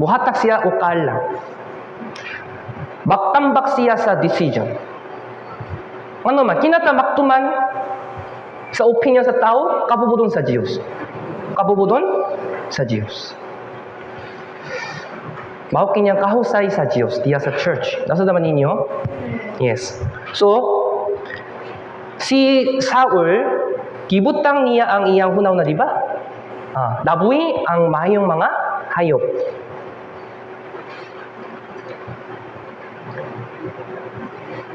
Buhatak siya o kala. Magtambak siya sa decision. Ano man, kinatamak tuman sa opinion sa tao, kabubudon sa Diyos. Kabubudon sa Diyos. Mao kinyang kahusay sa Diyos, diya sa church. Nasa naman ninyo? Yes. So, si Saul, gibutang niya ang iyang hunaw na, di ba? Nabuhi ang mahayong mga hayop.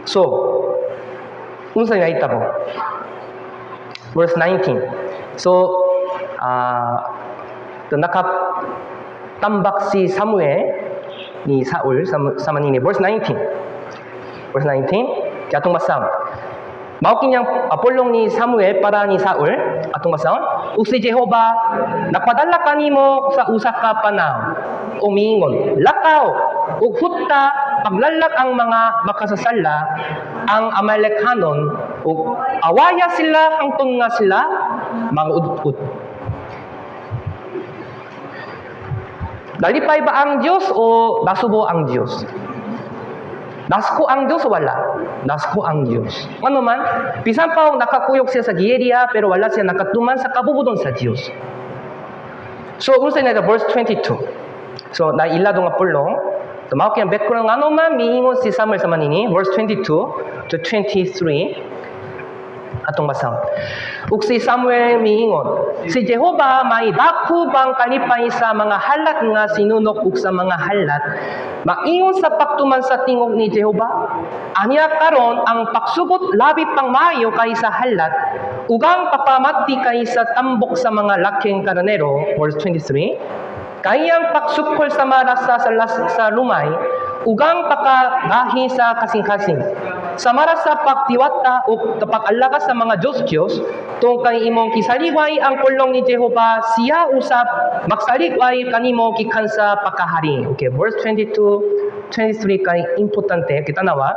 So, unsa nga ita mo? Verse 19. So, nakatambak si Samuel ni Saul sa manini. Verse 19. Verse 19. Kaya itong masam. Mao kinyang apolong ni Samuel para ni Saul atong masam. Ug si Jehova nagpadala kanimo sa usa ka panahon. Umingon, lakaw ug hutta paglalak ang mga makasasala ang Amalekhanon ug awaya sila hangtod nga sila mangudud. Nalipay ba ang Diyos o nasubo ang Diyos? Nasko ang Diyos, wala. Nasko ang Diyos. Ano man, bisan pa nakakuyok siya sa giyeriya, pero wala siya nakatuman sa kabubudon sa Diyos. So, unsay na verse 22. So, nailado nga pulong. Tumawag kiyang background, ano man, miingon si Samuel sa manini, verse 22 to 23. Atong basang. Ug si Samuel miingon, si Jehova may dako bang kalipay sa mga halat nga sinunok ug sa mga halat, maingon sa paktuman sa tingog ni Jehova. Anya karon ang pagsugot labi pang maayo kaysa halat, ug ang papamati kaysa tambok sa mga laking karanero, verse 23. Kayang pagsukol sa marasa sa lumay, ugang pakagahi sa kasing-kasing. Samara sa pagtiwata o kapag-alaga sa mga Diyos-Diyos, tungkay imong kisaliway ang pulong ni Jehova, siya usap, magsaligway kanimo kikan sa pakahari. Okay, verse 22, 23 kay importante. Kita nawa?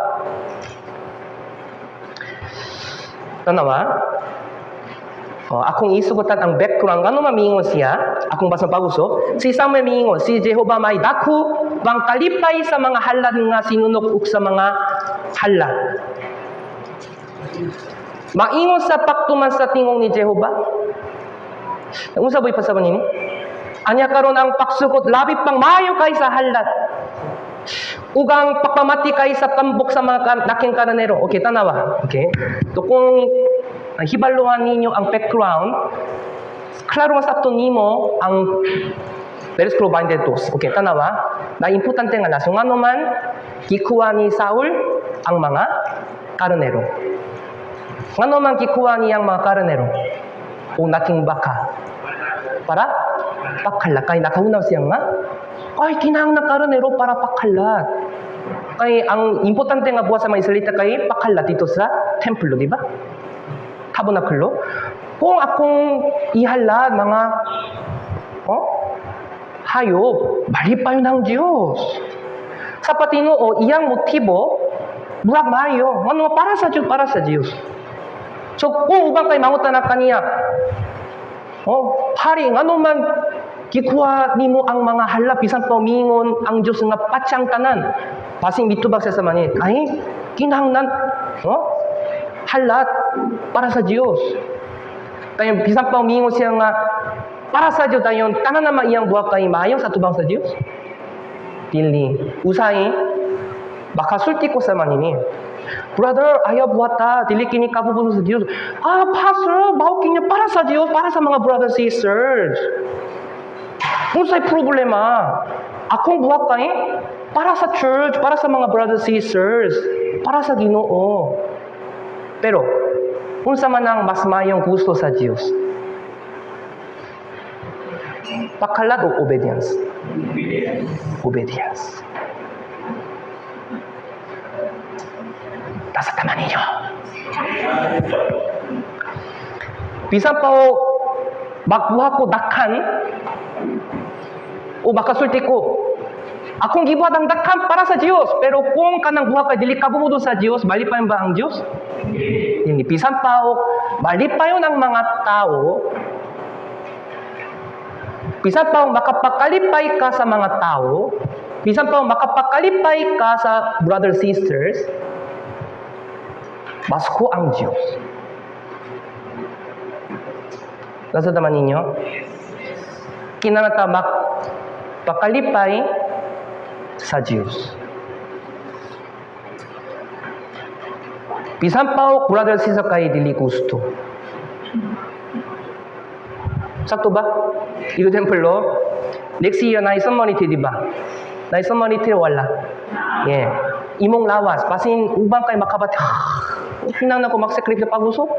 Akong isugutan ang background. Ano mamingon siya? Akong basang paguso. Si Samuel mingon, si Jehova may dako bang kalipay sa mga halad nga sinunok ug sa mga halad. Maingon sa paktuman sa tingong ni Jehova. Unsa boy pasaban nini? Anya karon ang pagsukot labi pang maayo kay sa halat. Ugang pagpamati kay sa tambok sa mga laking karanero. Okay, tanawa. Okay. So kung hibaluhan ninyo ang background, klaro sa to nimo ang let's go bind those. Okay, tanawa. Na importante nga na. So nga naman, gikuha ni Saul ang mga karanero. Nga naman gikuha niya ang mga karanero. O laking baka. Para pakalat. Kaya nakaunaw siya nga, ay, kinahang na karanero para pakalat. Kaya ang importante nga buha sa mga Israelita kay pakalat dito sa templo, di ba? Tabernakulo. Kung akong ihalad mga hayop, mali pa yun ng Diyos. Sa Patinoo, iyang motibo, murag maayo. Ano, para sa Diyos, para sa Diyos. So, kung ubang kay mangutan na kaniya, pari, ano man, gikuha nimo ang mga halap, bisan pamingon ang Diyos nga patsang tanan. Pasing mitubag sa manit. Ay, kinahanglan, halat para sa Diyos. Kaya bisan pamingon siya nga, para sa Diyos tayo, tanan naman iyang buha kay maayong sa tubang sa Diyos. Dili. Usay, baka sulti ko sa manini. Brother, ayaw buhata, dili kini kabubuso sa Diyos. Pastor, bawkin niya para sa Diyos, para sa mga brothers and sisters. Unsay problema? Akong buha kay para sa church, para sa mga brothers and sisters, para sa Ginoo. Pero, unsa man ang mas mayong gusto sa Diyos? Pakalat o obedience? Obedience. Nasa tama ninyo. Bisan pa magbuha ko dakhan o makasulti ko. Akong gibuhat ang dakhan para sa Diyos. Pero kung kanang buha ka, dili ka bumudo sa Diyos, mali pa yun ba ang Diyos? Hindi. Bisan pa mali pa yun ang mga tao. Bisan pa makapakalipay ka sa mga tao. Bisan pa makapakalipay ka sa brothers sisters. Basko ang Diyos. Nasa naman ninyo? Kinangata pakalipay sa Diyos. Bisan pa brothers sisters kay dili gusto. Sakto ba? Ito templo, next year na isang monity, di ba? Na isang monity wala. Yeah. Imong lawas, pasin ubang kay makabati. Hinang na ko mag-secret na pag-usok.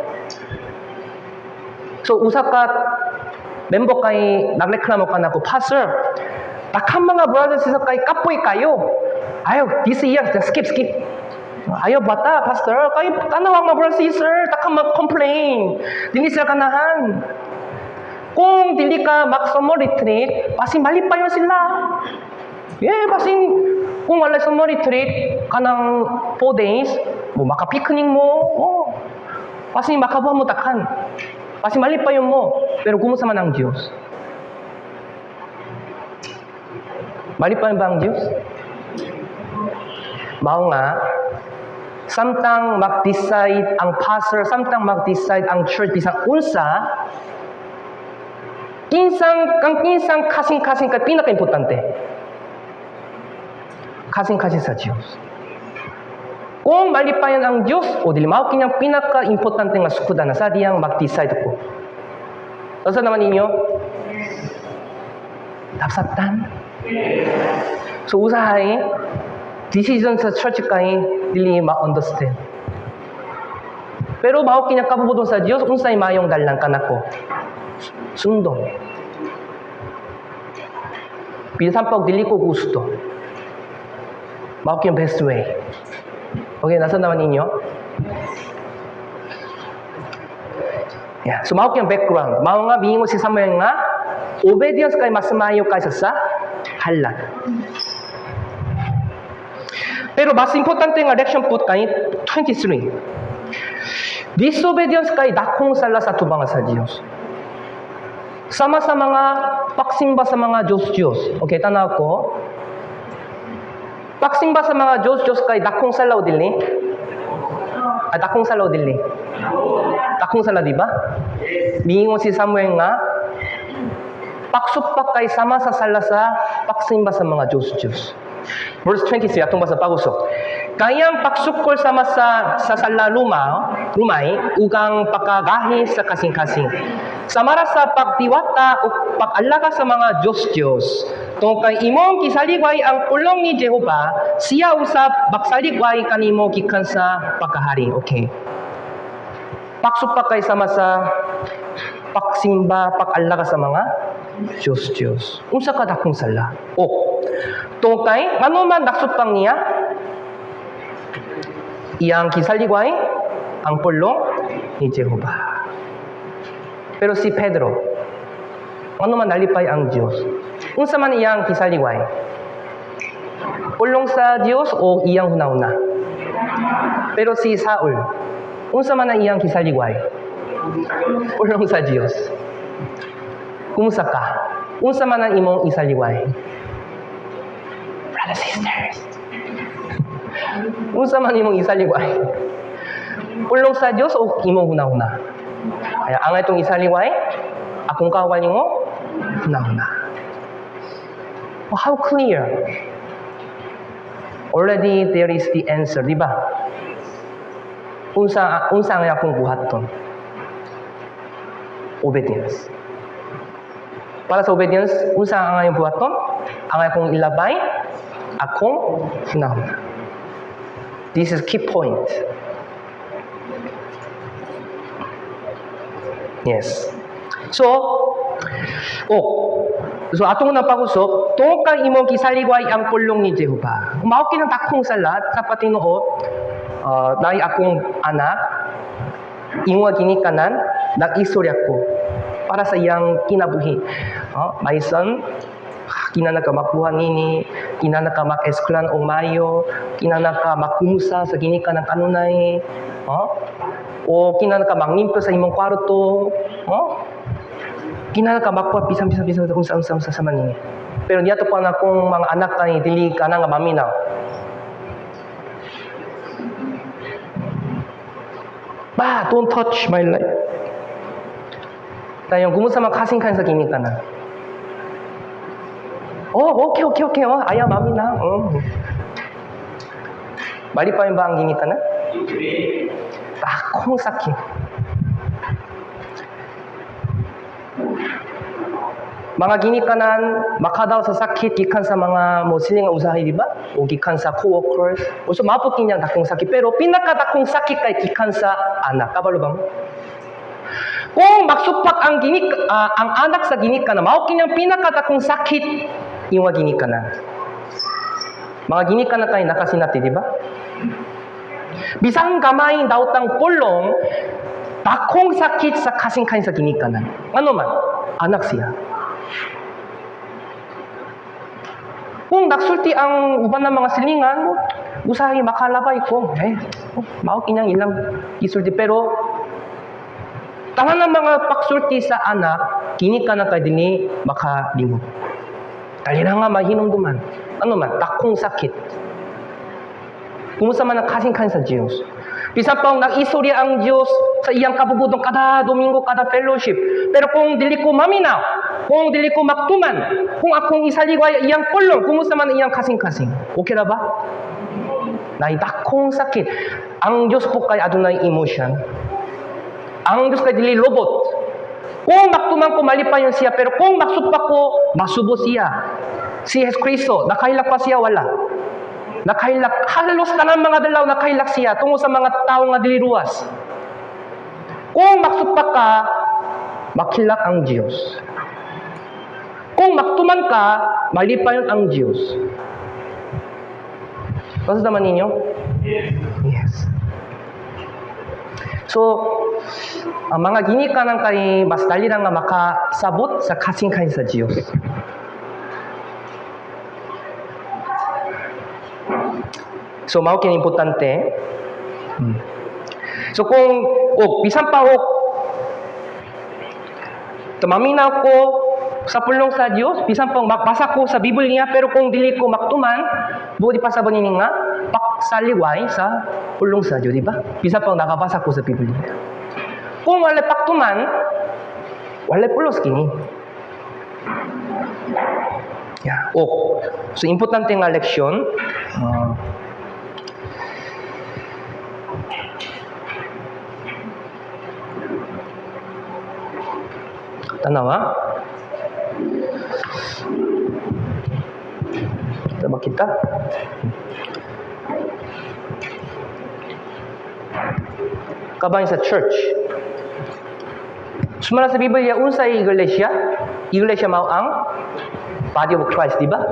So, usap ka, membo kay, nagreklamo ka na ko, Pastor, takang mga brothers isa kay kapoy kayo. Ayaw, this year, skip. Ayaw bata, Pastor, kayo, tanawang mga brothers sister, takang mag-complain. Dili sila kanahan. Kung dili ka mag-sumo retreat, pasin mali pa yun sila. Yeah, pasin, kung wala sumo retreat, kanang 4 days, maka-picnic mo, pasin makabuha mo takan. Pasin mali pa yun mo, pero kumusta man ang Diyos? Mali pa yun ba ang Diyos? Mao nga, samtang mag-decide ang pastor, samtang mag-decide ang church, bisang unsa, kinsang kasing-kasing kay pinaka-importante. Kasing-kasing sa Diyos. Kung malipayan ang Diyos, o dili mao kinyang pinaka-importante nga sukuda na sa diyang mag-decide ko. Asa naman ninyo? Tapsatan. So usahay, decision sa church kay dili ma-understand. Pero mao kinyang kabubudon sa Diyos, unsay mayong dalan kanako. Sundong. Bisan pag dili ko gusto. Mao yung best way. Okay, nasa naman ninyo? Yeah. So, mao yung background. Mao nga, bingo si Samuel nga, obedience kay mas mayo kaysa sa halat. Pero mas importante nga lection po kay 23. Disobedience kay dakong sala sa tubang sa Diyos. Sama sa mga paksimba sa mga Diyos. Okay, tanaw ko. Paksimba sa mga Diyos kay dakong salaw dili. Dakong salaw dili. Dakong salaw, di ba? Bingon si Samuel nga, Paksupak kay sama sa sala sa paksimba sa mga Diyos. Verse 23, atong basa pag-usok. Kayang paksukol sama sa sala lumay, ugang pakagahi sa kasing-kasing. Samara sa pagtiwata o pag-alaga sa mga Diyos. Tong kay imong kisaligway ang pulong ni Jehova, siya usab baksaligway kanimo gikan sa pagkahari. Okay. Paksupak kay sama sa pagsimba, pag-alaga sa mga Diyos. Unsa ka dakong sala? Tong kay ano man daksupang niya? Iyang kisaligway ang pulong ni Jehova. Pero si Pedro, ano man nalipay ang Diyos. Unsa man iyang kisaligway? Pulong sa Diyos o iyang hunahuna? Pero si Saul, unsa man ang iyang kisaligway? Pulong sa Diyos. Kumusta ka? Unsa man ang imong isaliway? Brothers, sisters. Unsa man imong isaliway? Pulong sa Diyos o imong hunahuna? Kaya ang itong isaliway, akong kawal mo, hunahuna. How clear? Already there is the answer, di ba? Unsa ang akong buhaton? Obedience. Para sa obedience, unsa ang akong buhaton? Ang akong ilabay, akong hunahuna. This is key point. Yes. So atong na pag-usok, tungod kang imong kisaligway ang pulong ni Jehova. Mao kinang dakong salat sa patinuod, dahil akong anak, ingwa ginikanan, nag-istorya ko para sa iyang kinabuhi. My son, kinana ka makuha nini, kinana ka mak-esklan o mayo, kinana ka makumusa sa ginikanan kanunay, o kinana ka mangnimpo sa imong kwarto, kinana ka makuha pisang-pisang unsa sa manini. Pero diato pa na kung mga anak kay dili ka na nga maminaw. Don't touch my life. Tayong kumusta makasingkan sa ginikanan. Okay. Ayaw maminaw. Bali pa ba ang ginikanan? Akong sakit. Mga ginikanan, makadaw sa sakit gikan sa mga siling nga usahay, di ba? O gikan sa co-workers. O so, mapot niya dakong sakit. Pero pinakadakong sakit kay gikan sa anak. Kabalo ba mo? Kung magsupak ang anak sa ginikanan, mao kinyang pinakadakong sakit yung mga ginikanan. Mga ginikanan kayo nakasinati, di ba? Bisang gamay daw tang pulong, dakong sakit sa kasing-kasing sa ginikanan. Ano man? Anak siya. Kung nagsulti ang uban ng mga silingan, usahay makalabay ko. Mao kinyang ilang isulti. Pero, tanan ng mga paksulti sa anak, ginikanan kay dini makalimot. Dali na nga mahinumduman. Ano man? Dakong sakit. Kumusta man ang kasing-kasing sa Diyos. Bisan pang nag-istorya ang Diyos sa iyang kabubudong kada Domingo, kada fellowship. Pero kung dili ko maminaw, kung dili ko maktuman, kung akong isaligway iyang pulong, kumusta man iyang kasing-kasing. Okay na ba? Naidakong sakit. Ang Diyos po kay adunay emotion. Ang Diyos kay dili lobot. Kung maktuman ko, malipayon siya. Pero kung maksupak ko, masubo siya. Si Jesus Cristo, nakahilak pa siya, wala. Nakahilak, halos na ng mga dalaw, nakahilak siya tungo sa mga tao nga diliruwas. Kung maksupak ka, makhilak ang Diyos. Kung maktuman ka, malipayon ang Diyos. Basta naman ninyo? Yes. So, ang mga ginikanan kay mas dali na nga makasabot sa kasing-kasing sa Diyos. So, mao kini importante. So, kung bisan pa tumaminaw ko sa pulong sa Diyos, bisan pang magbasa ko sa Biblia, pero kung dili ko maktuman, buti pa sa banin nga, paksaliway sa pulong sa Diyos, di ba? Bisan pang nakabasa ko sa Biblia. Kung wala paktuman, wala pulos kini. Ya, so importante nga leksyon. Tanawa. Coba kita. Kabayan sa church. Sumala sa Biblia, unsay iglesia? Iglesia mao ang body of Christ, di ba?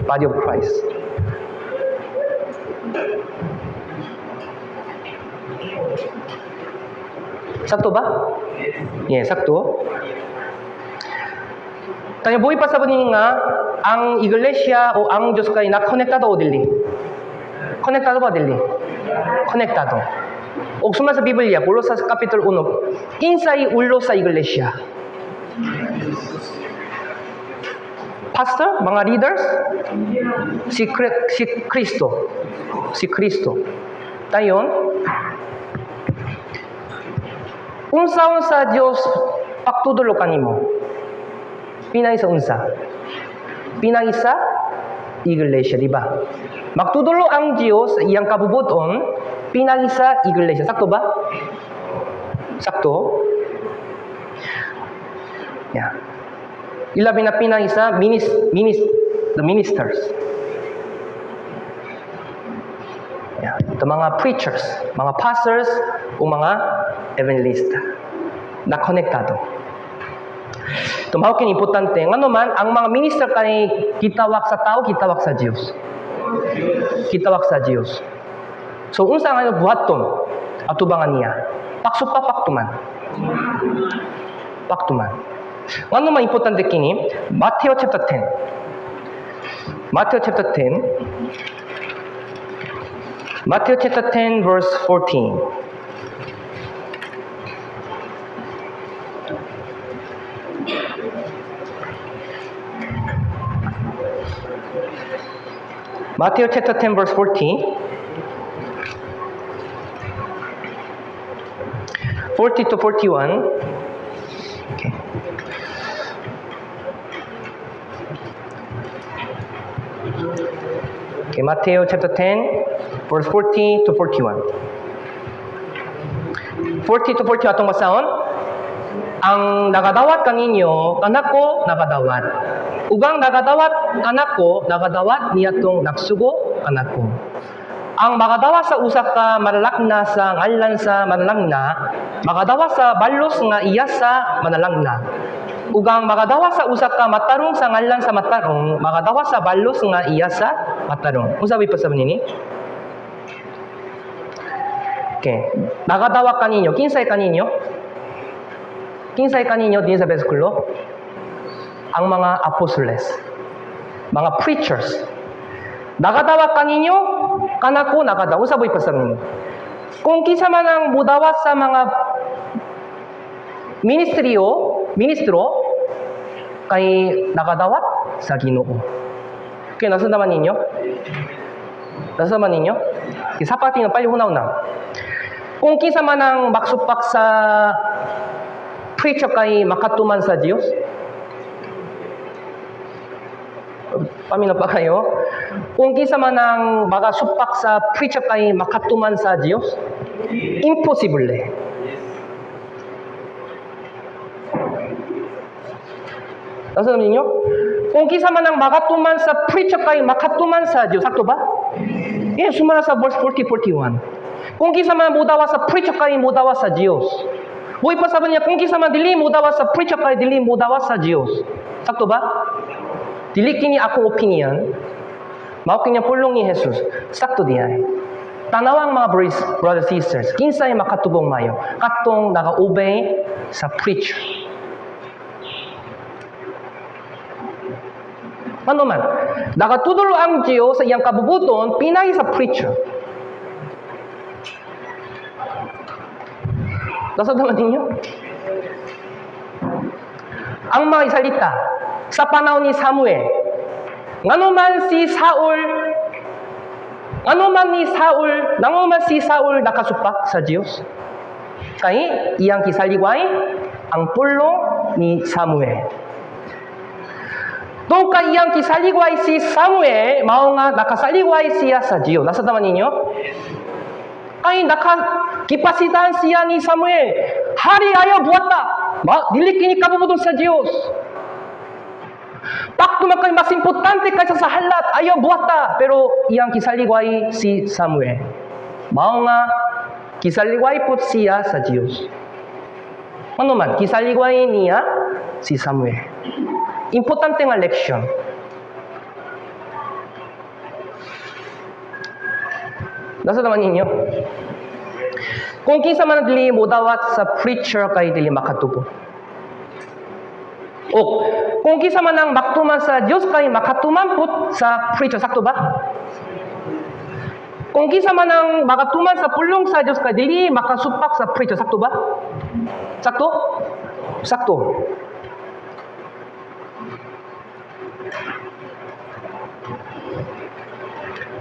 Body of Christ. Sakto ba? Yes, sakto. Tayo buhay pa sa nga, ang iglesia o ang Diyos kay na-konektado o dili? Konektado ba dili? Konektado. O sumala sa Biblia, ulo sa Kapitulo 1, kinsay ulo sa iglesia? Pastor, mga leaders? Si Kristo. Si Kristo. Tayon, unsa Dios pagtudulo kanimo? Pinay sa unsa? Pinay sa iglesia, di ba? Magtudulo ang Dios iyang kabubuton pinay sa iglesia. Sakto ba? Sakto? Yeah. Ilabi na pinay sa the ministers. Yeah. Ito mga preachers, mga pastors, o mga evangelista. Na-konektado. Tumawag kin importante. Nga naman, ang mga minister kay kitawak sa tao, kitawak sa Diyos. Kitawak sa Diyos. So, unsa nga buhaton, atubangan niya. Paksupa paktuman. Paktuman. Nga naman, importante kini, Matthew chapter 10. Matthew chapter 10. Matthew chapter 10 verse 14. Matthew chapter 10 verse 14. 40 to 41. Okay. Okay, Matthew chapter 10 verse 40 to 41. 40 to 41 atong basahon. Ang nagadawat kaninyo, kanako nagadawat. Ugang nagadawat kanako, nagadawat niyatong nagsugo kanako. Ang magadawa sa usa ka manalangna sa ngalan sa manalangna, magadawa sa balos nga iya sa manalangna. Ugang magadawa sa usa ka matarong sa ngalan sa matarong, magadawa sa balos nga iya sa matarong. Unsa ba ipasab nini? Okay. Nagadawa kaninyo, kinsay kaninyo? Kinsay kaninyo din sa bersikulo? Ang mga apostoles, mga preachers. Nagadawat kaninyo, kanako nakadawa. Unsa boy pasab ninyo? Kung kinsa man ang mudawat sa mga ministro kay nakadawat sa Ginoo. Okay, nasa naman ninyo? Nasa naman ninyo? Isapatin na palihunaw na. Kung kinsa man ang maksupak sa preacher kay makatuman sa Dios, pamina pa kayo? Kung kinsa man ang makasupak sa preacher kay makatuman sa Dios, impossible. Nasa naman ninyo? Kung kinsa man ang makatuman sa preacher kay makatuman sa Dios, sakto ba? Yes, sumala sa verse 40-41. Kung kinsa man mudawa sa preacher kay mudawa sa Dios. Buhay pa sabi niya, kung kinsa man dili mudawa sa preacher kay dili mudawa sa Dios. Sakto ba? Dili kini akong opinion. Mao kini pulong ni Jesus. Sakto diay. Tanawang mga brothers sisters, kinsay makatubong mayo katong naka-obey sa preacher. Ano man, nakatudulo ang Diyos sa iyang kabubuton, pinay sa preacher. Nasa naman ninyo? Ang mga isalita, sa panahon ni Samuel, nganuman si Saul nakasupak sa Diyos. Kay iyang kisaliway ang pulong ni Samuel. Doon iyang kisaliway si Samuel, mao nga nakasaliway siya sa Diyos. Nasa tama ninyo? Ay nakakipasitan siya ni Samuel. Hari ayaw buwata. Dili kini kabubudon sa Diyos. Pakto man kay mas importante kaysa sa halat, ayaw buwata. Pero iyang kisaliway si Samuel. Mao nga kisaliway po siya sa Diyos. Ano man, kisaliway niya si Samuel. Importante nga leksyon. Nasa naman ninyo? Kung kinsa man dili modawat sa preacher kay dili makatubo. O kung kinsa man ang maktuman sa Dios kay makatumampot sa preacher, sakto ba? Kung kinsa man ang makatuman sa pulong sa Dios kay dili makasupak sa preacher, sakto ba? Sakto? Sakto.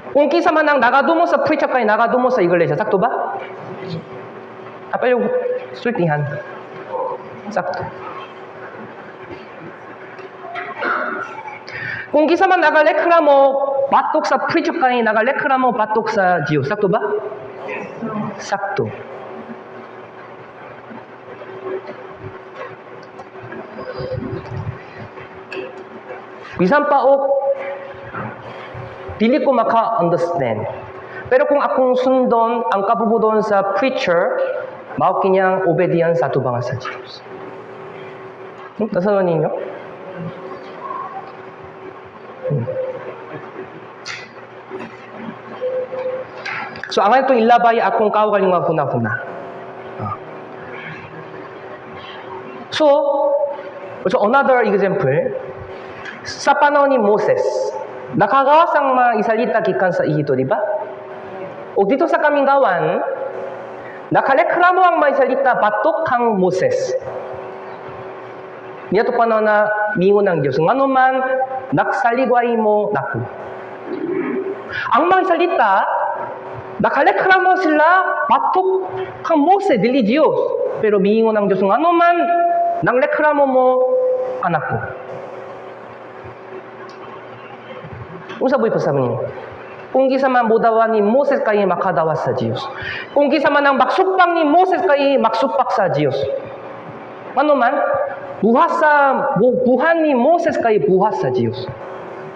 Kung kinsa man ang nagadumo sa preacher kay nagadumo sa iglesia, sakto ba? Apa yung sultihan? Sakto. Kung kinsa man nagalekramo patok sa preacher kay nagalekramo patok sa Diyos, sakto ba? Sakto. Bisan pa dili ko maka-understand. Pero kung akong sundon ang kabubudon sa preacher, mao kinyang obedience sa tubangan sa Diyos. Nasa ninyo? So, ang itong ilabay akong kawaling mga huna-huna. So, another example, sa panahon ni Moses, nakagawas ang mga isalita gikan sa Ehipto, di ba? O dito sa Kamingawan, nakalekramo ang mga isalita batok kang Moses. Niya to panahon na mingon ng Diyos. Ngano man, naksaligway mo naku. Ang mga isalita, nakalekramo sila batok kang Moses, dili Diyos. Pero mingon ng Diyos, ngano man, nang lekramo mo, anak ko. Unsa boy pa sa mga? Kung kinsa man budawan ni Moses kay makadawas sa Dios. Kung kinsa man ang maksupang ni Moses kay maksupak sa Dios. Ano man, buhan ni Moses kay buhas sa Dios.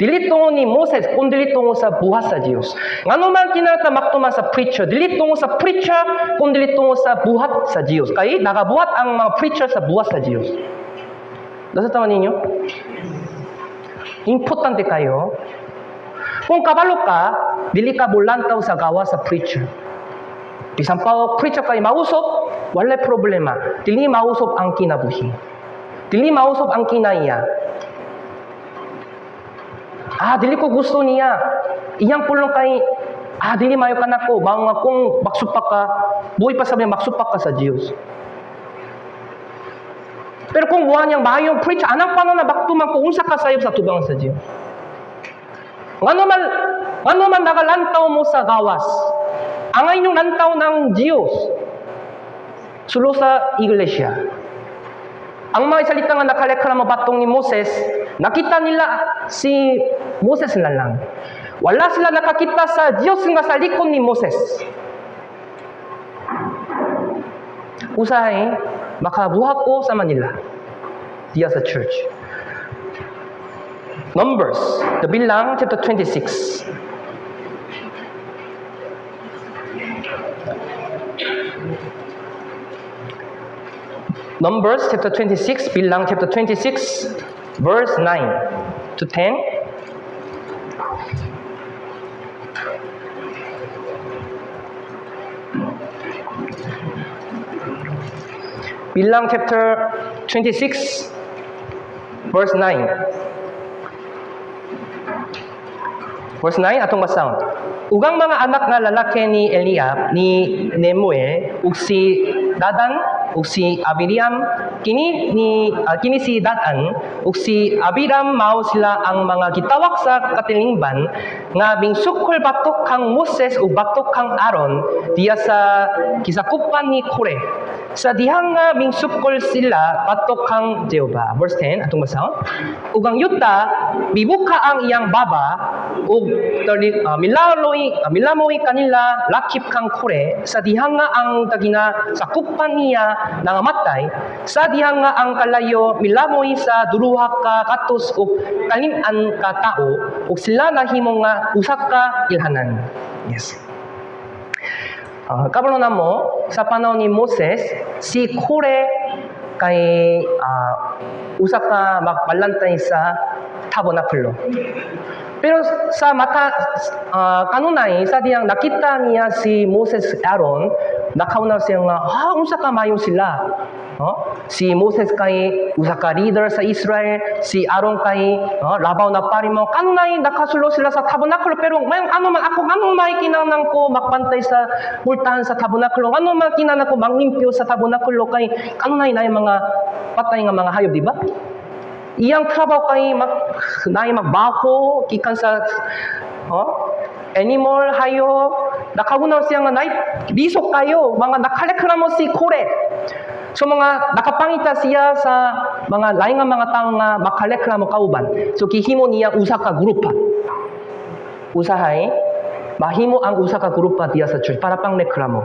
Dili tungo ni Moses, kung dili tungo sa buhas sa Dios. Ngano man kinatamaktuman sa preacher, dili tungo sa preacher, kung dili tungo sa buhat sa Dios. Kay nagabuhat ang mga preacher sa buhas sa Dios. Nasa tama ninyo? Importante kayo. Kung kabalo ka, dili ka bulantaw sa gawa sa preacher. Bisan pa preacher kay mausop, wala problema. Dili mausop ang kinabuhi. Dili mausop ang kinaya. Dili ko gusto niya. Iyang pulong kay, dili mayo ka na ko. Bago nga kung maksupak ka, buhay pa sabi maksupak ka sa Diyos. Pero kung buwan niyang mahayong preacher, anang paano na baktuman kung unsa ka sayop sa tubang sa Diyos? Ngano man nagalantaw mo sa gawas. Ang inyong lantaw ng Diyos. Sulo sa iglesia. Ang mga salita nga nakalekra mo batong ni Moses, nakita nila si Moses na lang. Wala sila nakakita sa Diyos nga sa likod ni Moses. Usahay, makabuhat ko sa Manila. Diya sa church. Numbers, Kabilang, chapter 26. Numbers, chapter 26, Bilang, chapter 26, verse 9 to 10. Bilang, chapter 26, verse 9. Verse 9, atong basaon. Ugang mga anak nga lalaki ni Eliab, ni Nemuel, ug si Dadan, ug si Abiram kini si Datan ug si Abiram mao sila ang mga gitawag sa katilingban nga mingsukol batok kang Moses ug batok kang Aaron diya sa kisakupan ni Kore. Sa dihang nga mingsukol sila batok kang Jehova. Verse 10 atong basahon. Ug ang yuta bibuka ang iyang baba ug milamoy kanila lakip kang Kore sa dihang nga ang tagina sakupan niya nangamatay sa dihang nga ang kalayo milamoy sa duruha ka katos ug kalim-an ka tao ug sila nahimo nga usa ka ilhanan. Yes. Kabalo na mo, sa panahon ni Moses, si Kore kay usa ka magbalantay sa tabernakulo. Pero sa mata kanunay sa diyang nakita niya si Moses Aaron, nakaunaw siya nga, unsa ka mayon sila. Si Moses kay usa ka leader sa Israel, si Aaron kay labaw na pari mo. Kanunay nakasulo sila sa tabernakulo pero mayon ano man kinahanglan ko makpantay sa pultahan sa tabernakulo. Ano man kinahanglan ko manglimpyo sa tabernakulo kay kanunay na mga patay nga mga hayop, di ba? Iyang trabaho kay magbaho gikan sa animal hayop. Nakaunaw siya nga bisok kayo mga nakalekramo si Kore. So mga nakapangita siya sa mga lain nga mga tao nga makalekramo kauban. So gihimo niya usa ka grupa. Usahay mahimo ang usa ka grupa diya sa church para pang reklamo.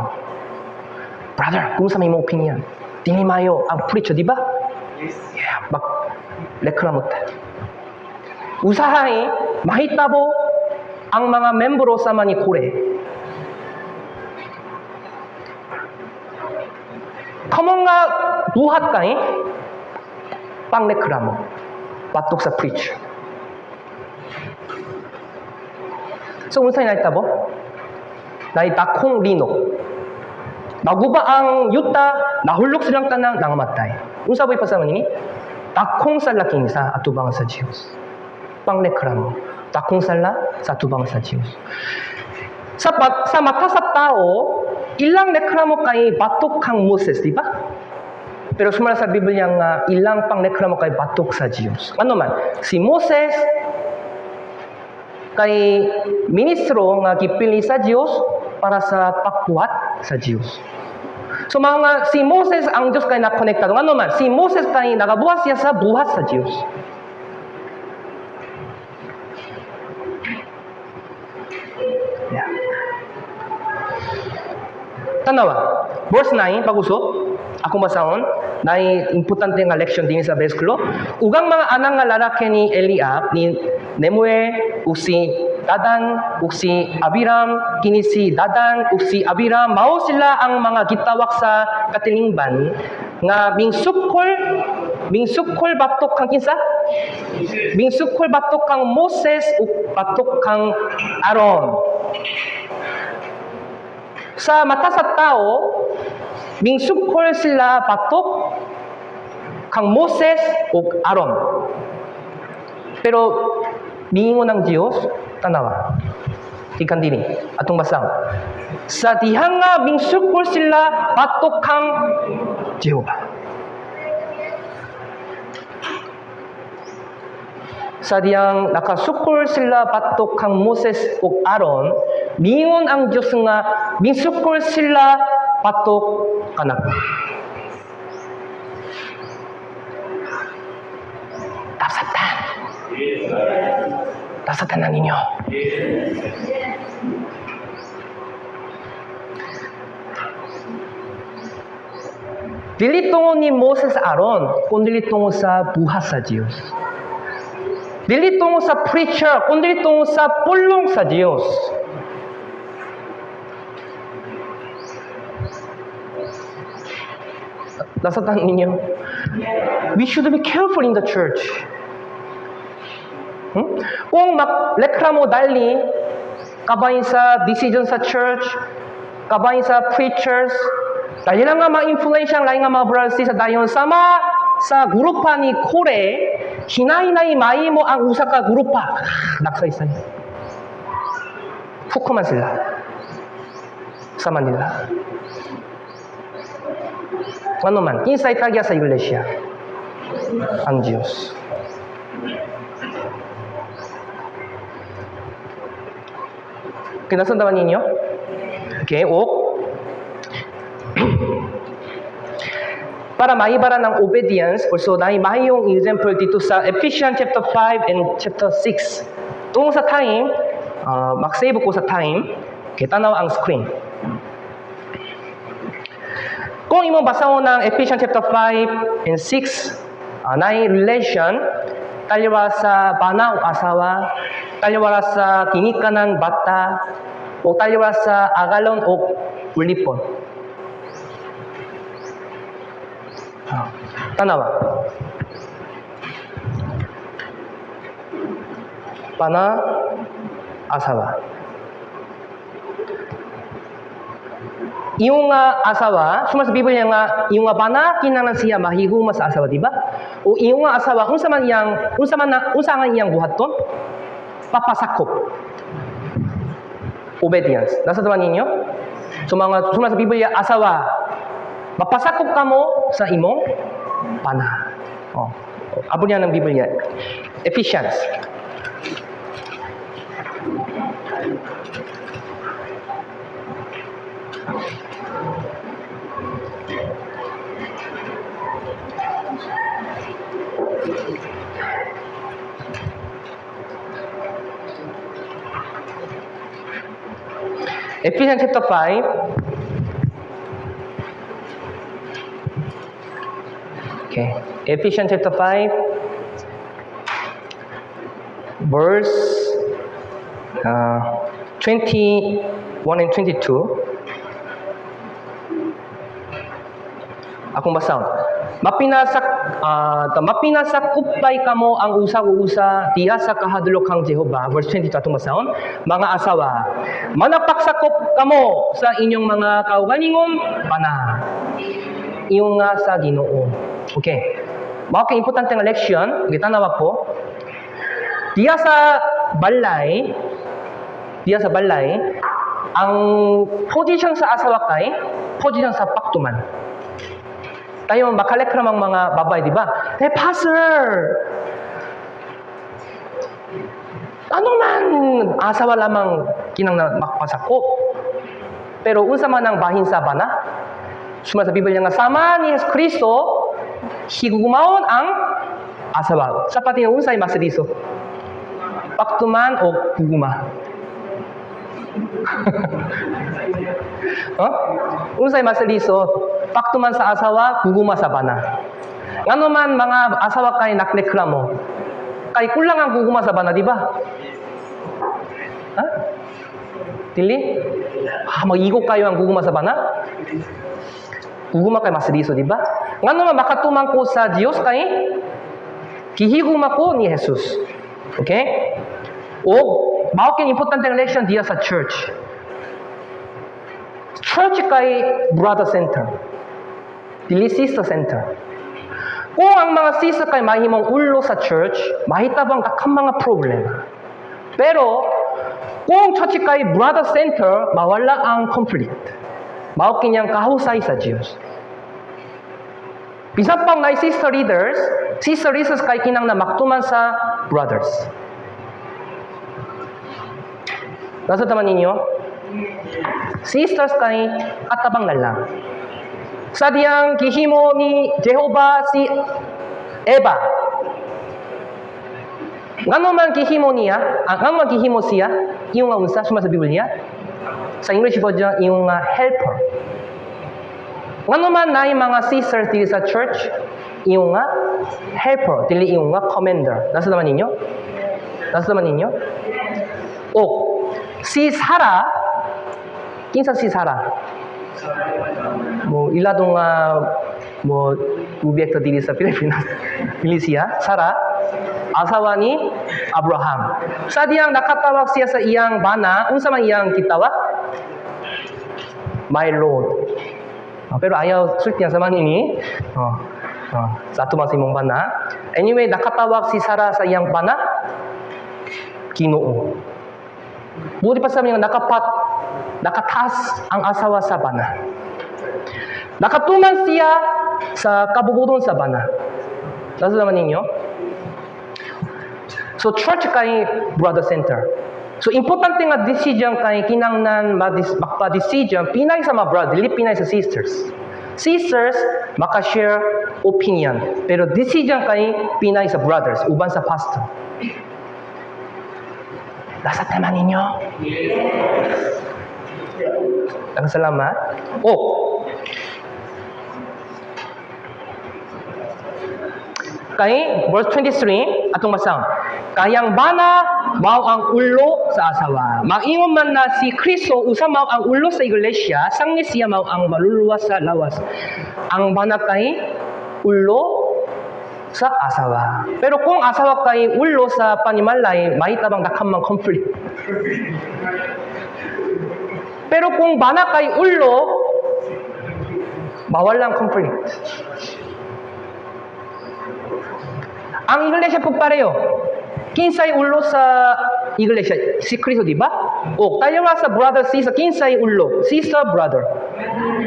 Brother, kung sa may mo opinion, dili mayo ang preacher, di ba? Yeah, 막 reklamo ta. Usahay mahitabo ang mga membro sa ni Kore. Kamo nga buhat kay pang reklamo batok sa preach. So unsay nahitabo? Dakong linok. Naguba ang yuta, nahulog silang tanang nangamatay. Unsa boy pasama nini? Dakong sala kini sa atubang sa Dios. Pang reklamo. Dakong sala sa atubang sa Dios. Sa mata sa tao, ilang reklamo kay batok kang Moses, di ba? Pero sumala sa Biblia nga ilang pang reklamo kay batok sa Diyos. Ano man, si Moses kay ministro nga gipili sa Diyos para sa pagbuhat sa Diyos. So mga si Moses ang Diyos kay nakonektado. Ano man, si Moses kay nagabuhat siya sa buhat sa Diyos. Yeah. Tanawa, verse 9, pag-usok, akong basahon, na importante nga leksyon din sa Besklo. Ugang mga anang nga lalaki ni Eliab, ni Nemue, ug si Dadan, ug si Abiram, kini si Dadan, ug si Abiram, mao sila ang mga gitawak sa katilingban, nga mingsukol batok kang kinsa? Mingsukol batok kang Moses, ug batok kang Aaron. Sa mata sa tao, mingsukol sila batok kang Moses ug Aaron. Pero miingon ng Dios, tanawa. Ikan dini atong basang. Sa dihang nga mingsukol sila batok kang Jehova. Sa diyang nakasukol sila batok kang Moses ug Aaron, miingon ang Dios nga mingsukol sila batok kanako. Tapsatan. Tapsatan ang inyo. Dili tungo ni Moses Aaron, kundi tungo sa buhat sa Dios. Dili tungo sa preacher, kundi tungo sa pulong sa Dios. Nasatan ninyo? We should be careful in the church. Kung reklamo dali, kabayin sa decision sa church, kabayin sa preachers, dahil lang nga ma-influence ang lain nga mga brothers sa dayon sama sa grupa ni Kore, hinay-hinay mai mo ang usa ka grupa. Nagsay-say. Fukuman sila sa Manila. Ano man, kinsay tagya sa iglesia? Ang Diyos. Okay, nasundawan ninyo? Okay, para maibaran ng obedience, also dahil mahiyong example dito sa Ephesians chapter 5 and chapter 6. Tungkol sa time, mag-save ko sa time, kita na ang screen. Kung imong basahon ng Ephesians chapter 5 and 6, na relation, taliwa sa bana o asawa, taliwa sa kinikanan bata, o taliwa sa agalon o ulipon. Tanawa. Bana, asawa. Yung asawa, suma sa Biblia nga, yung bana kinahanglan siya mahiguma sa asawa, di ba? O yung asawa, unsa nga iyang buhaton? Papasakop. Obedience. Nasa naman ninyo? Suma sa Biblia, asawa, mapasakop ka mo sa imong bana. Abo niya ng Biblia. Ephesians. Ephesians chapter 5. Okay. Ephesians chapter 5, verse 21 and 22. Akong basaw. Mapinasakupay kamo ang usa-usa diha sa kahadlok kang Jehova. Verse 22 atong basahon. Mga asawa, manapagsakop kamo sa inyong mga kaugalingon bana. Iyong nga sa Ginoo. Okay. Mao kay importante nga leksyon, kita nawa po. Diya sa balay, ang position sa asawa kay position sa paktuman. Tayo makalek ramang mga babae, di ba? Pastor! Ano man asawa lamang kinang makapasakop. Pero unsa man ang bahin sa bana? Suma sa Biblia nga sama ni Jesus Kristo, higugumawon ang asawa. Sa pati ng unsay masadiso? Paktuman o guguma? Unsay masadiso? Paktuman sa asawa, guguma sa bana. Ngano man mga asawa kay nakreklamo. Kay kulang ang guguma sa bana, di ba? Dili? Mag-igo kayo ang guguma sa bana? Guguma kay masadiso, di ba? Ngano man makatumang ko sa Dios kay gihiguma ko ni Jesus. Okay? O mao kay importante ang leksyon diya sa church. Church kay brother center. Dili sister center. Kung ang mga sister kay mahimong ulo sa church, mahitabang kakang mga problema. Pero kung church kay brother center, mawala ang conflict. Mao kinyang kahusay sa Dios. Bisan pang na sister leaders kay kinang namaktuman sa brothers. Nasa taman ninyo? Sisters kay katabang na lang. Sa diyang gihimo ni Jehovah si Eva. Ngano man gihimo niya? Ngano man gihimo siya? Iyong nga unsa suma sa Biblia? Sa English version, iyong helper. Ngano man na mga sisters dili sa church, iyong nga helper, dili iyong nga commander. Nasa naman ninyo? O, si Sarah, kinsa si Sarah? Mo iladong mo objekto dili sa Pilipinas. Felicia, Sarah, asawa ni Abraham. Sa diyang nakatawag siya sa iyang bana, unsa man iyang kitawag? My Lord. Pero ayaw sulti niya sa man ini. Sa ato man sa imong bana. Anyway, nakatawag si Sarah sa iyang bana, Ginoo. Buti pa sa mga nakataas ang asawa sa bana. Nakatuman siya sa kabubuton sa bana. Nasa naman ninyo? So, church kay brother center. So, importante nga decision kay kinangnan magpa-decision, pinay sa mga brother, dili pinay sa sisters. Sisters, maka-share opinion. Pero decision kay pinay sa brothers, uban sa pastor. Nasa tema ninyo? Salamat. Kay verse 23 atong basang. Kayang bana mao ang ulo sa asawa. Maingon man na si Kristo usa mao ang ulo sa iglesia, sangni siya mao ang maluluwas sa lawas. Ang bana kay ulo sa asawa. Pero kung asawa kay ulo sa panimalay, mahita bang dakamang conflict. Pero kung bana kay ulo, bawal lang conflict. Ang iglesia pagpareho. Kinsay ulo sa iglesia? Si Kristo, di ba? Tayo nga sa brother, sister, kinsay ulo? Sister, brother.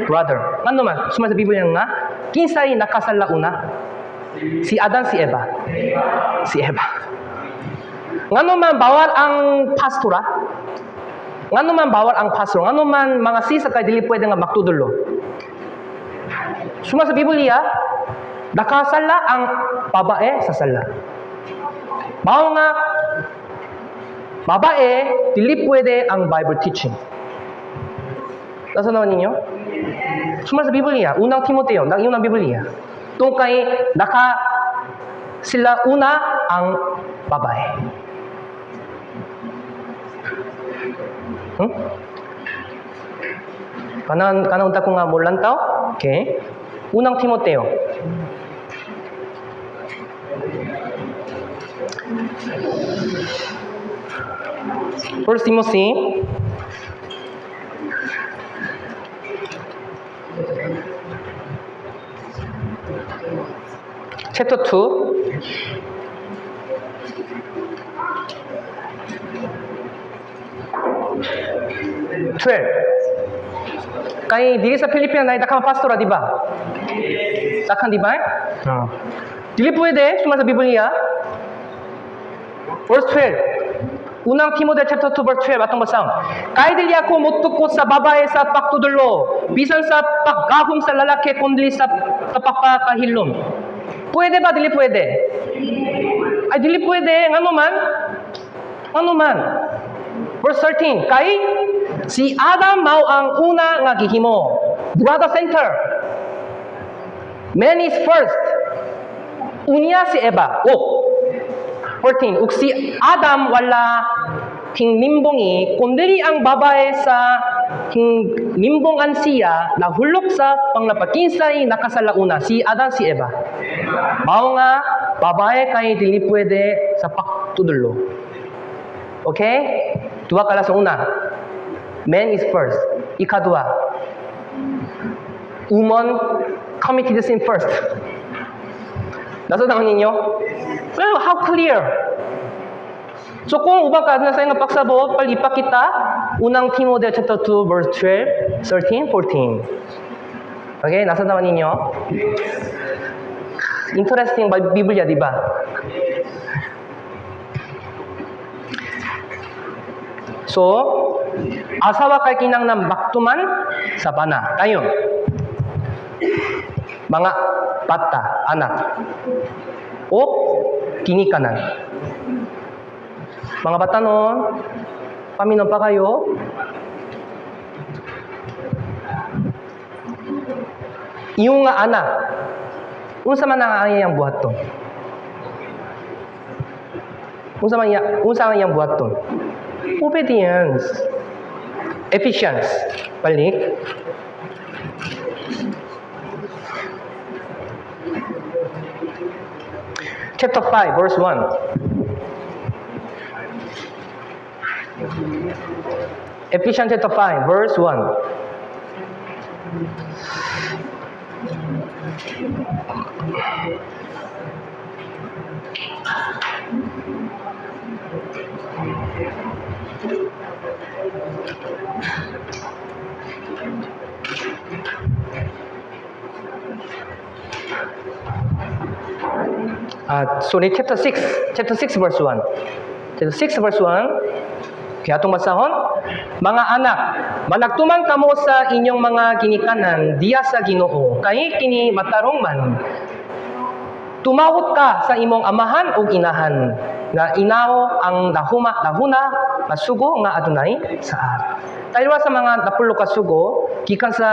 Brother. Ano man? Sumasa Biblia nga, kinsay nakasala una? Si Adan, si Eva. Si Eva. Ngano man bawal ang pastora? Ngano man bawal ang pastor? Ngano man mga sister kay dili pwede nga magtudulo? Sumasa Biblia, nakasala ang babae sa sala. Mao nga, babae, dili pwede ang Bible teaching. Nasa naman ninyo? Sumasa Biblia, unang Timoteo, unang Biblia. Tungkay, sila una ang babae. Kanang ko nga mulantaw? Okay. Unang Timoteo. First Timothy chapter 2 12. Kay dili sa Pilipinas na dakang pastora, di ba? Dakang, di ba? Dili pwede, sumasa Biblia. Verse 12. Unang Timoteo chapter 2 verse 12 atong basang. Kay dili ako mutukot sa babae sa pagtudlo, bisan sa paggahom sa lalaki kundi sa pagpakahilom. Pwede ba dili pwede? Ay dili pwede, ngano man? Ano man? Verse 13. Kay si Adam mao ang una nga gihimo. Brother center. Man is first. Unya si Eva. 14. Ug si Adam wala hingnimbongi, kundi ang babae sa hingnimbongan siya nahulog sa panglapakinsay nakasalauna. Si Adam, si Eva. Mao nga, babae kay dili pwede sa pagtudlo. Okay? Duha kala sa una. Man is first. Ikadua. Woman committed sin first. Nasa tangan ninyo? Well, how clear? So kung ubang ka na sa nga pagsabot, palipa kita, unang Timoteo chapter 2, verse 12, 13, 14. Okay, nasa tangan ninyo? Interesting ba Biblia, di ba? So, asawa kay kinang baktuman sa bana. Tayo. Mga bata, anak. O kinikanan. Mga bata noon, paminom pa kayo. Yung nga anak, unsa man ang ayang buhat to? Unsa man yang buhat to? Obedience. Ephesians. Balik. Chapter 5, verse 1. Ephesians chapter 5, verse 1. chapter 6 verse 1. Chapter 6 verse 1. Kaya atong basahon, mga anak, managtuman kamo sa inyong mga ginikanan diya sa Ginoo, kay kini matarong man. Tumawot ka sa imong amahan o inahan, nga inaw ang dahuna masugo nga adunay saad. Tayo sa mga napulo ka sugo, gikan sa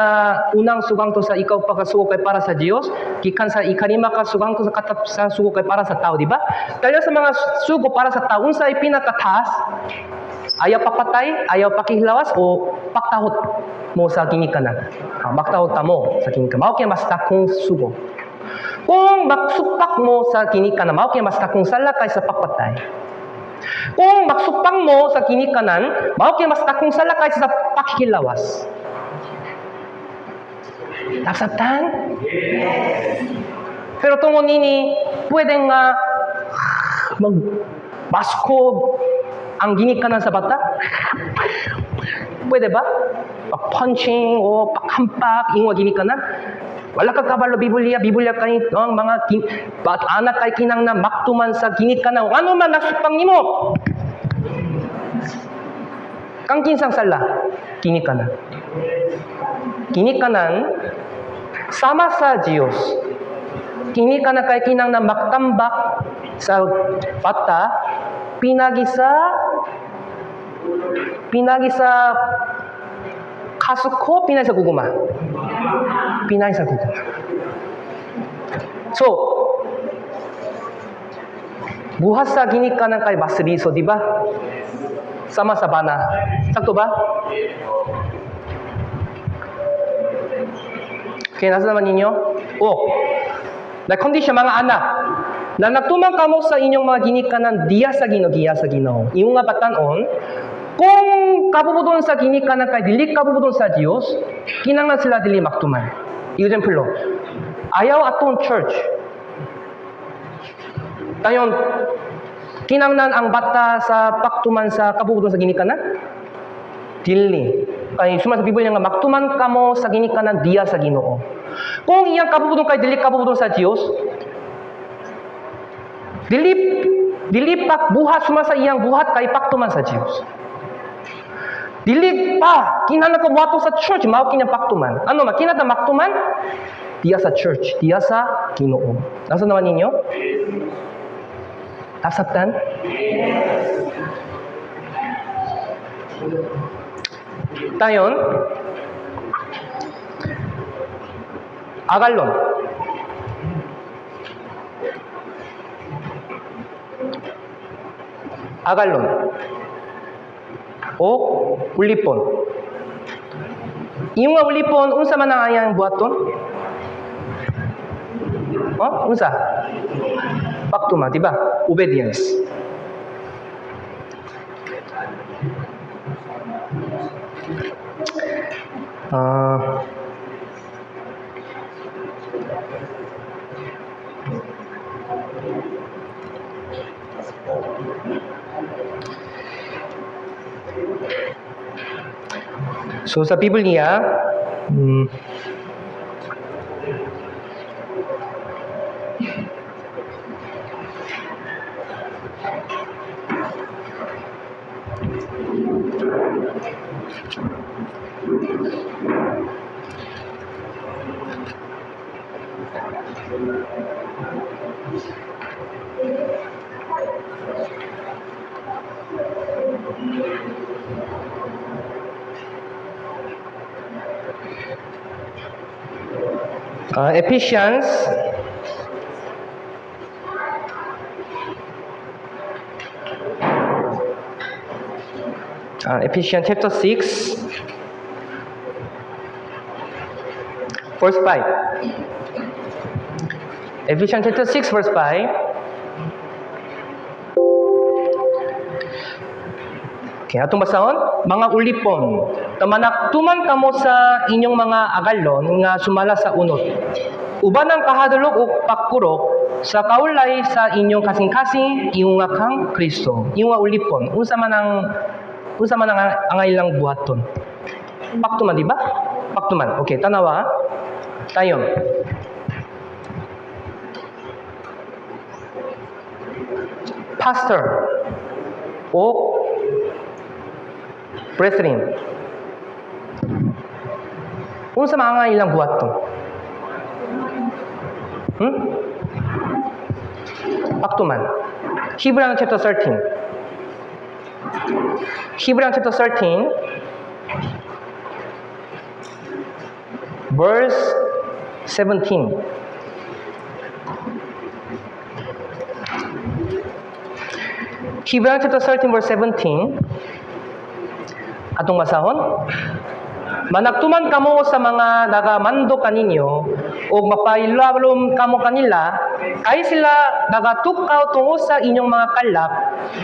unang sugang to sa ikaw pa ka sugo kay para sa Dios, gikan sa ikalima ka sugang to sa katap sa sugo kay para sa tao, di ba? Tayo sa mga sugo para sa tao, unsa ay pinakataas? Ayaw papatay, ayaw pakihilawas o paktahot mo sa ginikanan. Maktahot ka mo sa ginikanan. Mao kay mas takong sugo. Kung maksupak mo sa ginikanan, mao kay mas takong sala kaysa pakpatay. Kung maksupang mo sa ginikanan, mao kay mas takong sala kaysa sa pakihilawas. Nasabtan? Pero tungod nini, pwedeng magbaskog ang ginikanan sa bata? Pwede ba? Pag-punching o paghampak, ingwa ginikanan? Wala ka kabalo Biblia kay mga anak kay kinang na maktuman sa ginikanan. Ano man nasupang nimo? Kang kinsang sala? Ginikanan. Ginikanan sama sa Dios. Ginikanan kay kinang na maktambak sa bata, pinagi sa kasuko, pinagi sa guguma. Pinagi sa guguma. So, buhat sa ginikanan kay basiliso, di ba? Sama sa bana. Sakto ba? Okay, nasa naman ninyo? Na kondisyon mga anak, na nagtumang kamo sa inyong mga ginikanan diya sa Ginoo. Iyong nga batanon, kung kabubudon sa ginikanan kay dili kabubudon sa Dios, kinanglan sila dili maktuman. Example, ayaw atong church. Tayon, kinanglan ang bata sa paktuman sa kabubudon sa ginikanan? Dili. Kay suma sa Biblia nga maktuman kamo sa ginikanan diya sa Ginoo. Kung iyang kabubudon kay dili kabubudon sa Dios, dili pa buhat suma sa iyang buhat kay paktuman sa Dios. Dili pa kinahanglan ka buhaton sa church mao kining paktuman. Ano man kinahanglan maktuman diya sa church, diya sa Ginoo. Nasa naman ninyo? Nasabtan? Tayon, agalon. O ulipon. Yung ulipon, unsa man ang ayang buhaton? Unsa? Paktuma, di ba? Obedience. So sa Biblia, Ephesians chapter 6 verse 5. Ephesians chapter 6 verse 5. Okay, atong basahon, mga ulipon, tamanaktuman kamo sa inyong mga agalon nga sumala sa unot. Uban ang kahadulog o pagkurok sa kaulay sa inyong kasing-kasing iyong nga kang Kristo. Iyong nga ulipon, unsa man ang angay lang buhaton. Paktuman, di ba? Paktuman. Okay, tanawa. Tayon. pastor o brethren. Unsa mga ilang buhat to? Paktuman. Hebrews chapter 13. Hebrews chapter 13 verse 17. Hebrews chapter 13 verse 17. Atong masahon. Managtuman kamo sa mga nagamando kaninyo o mapailalom kamo kanila kay sila nagatukaw tungo sa inyong mga kalak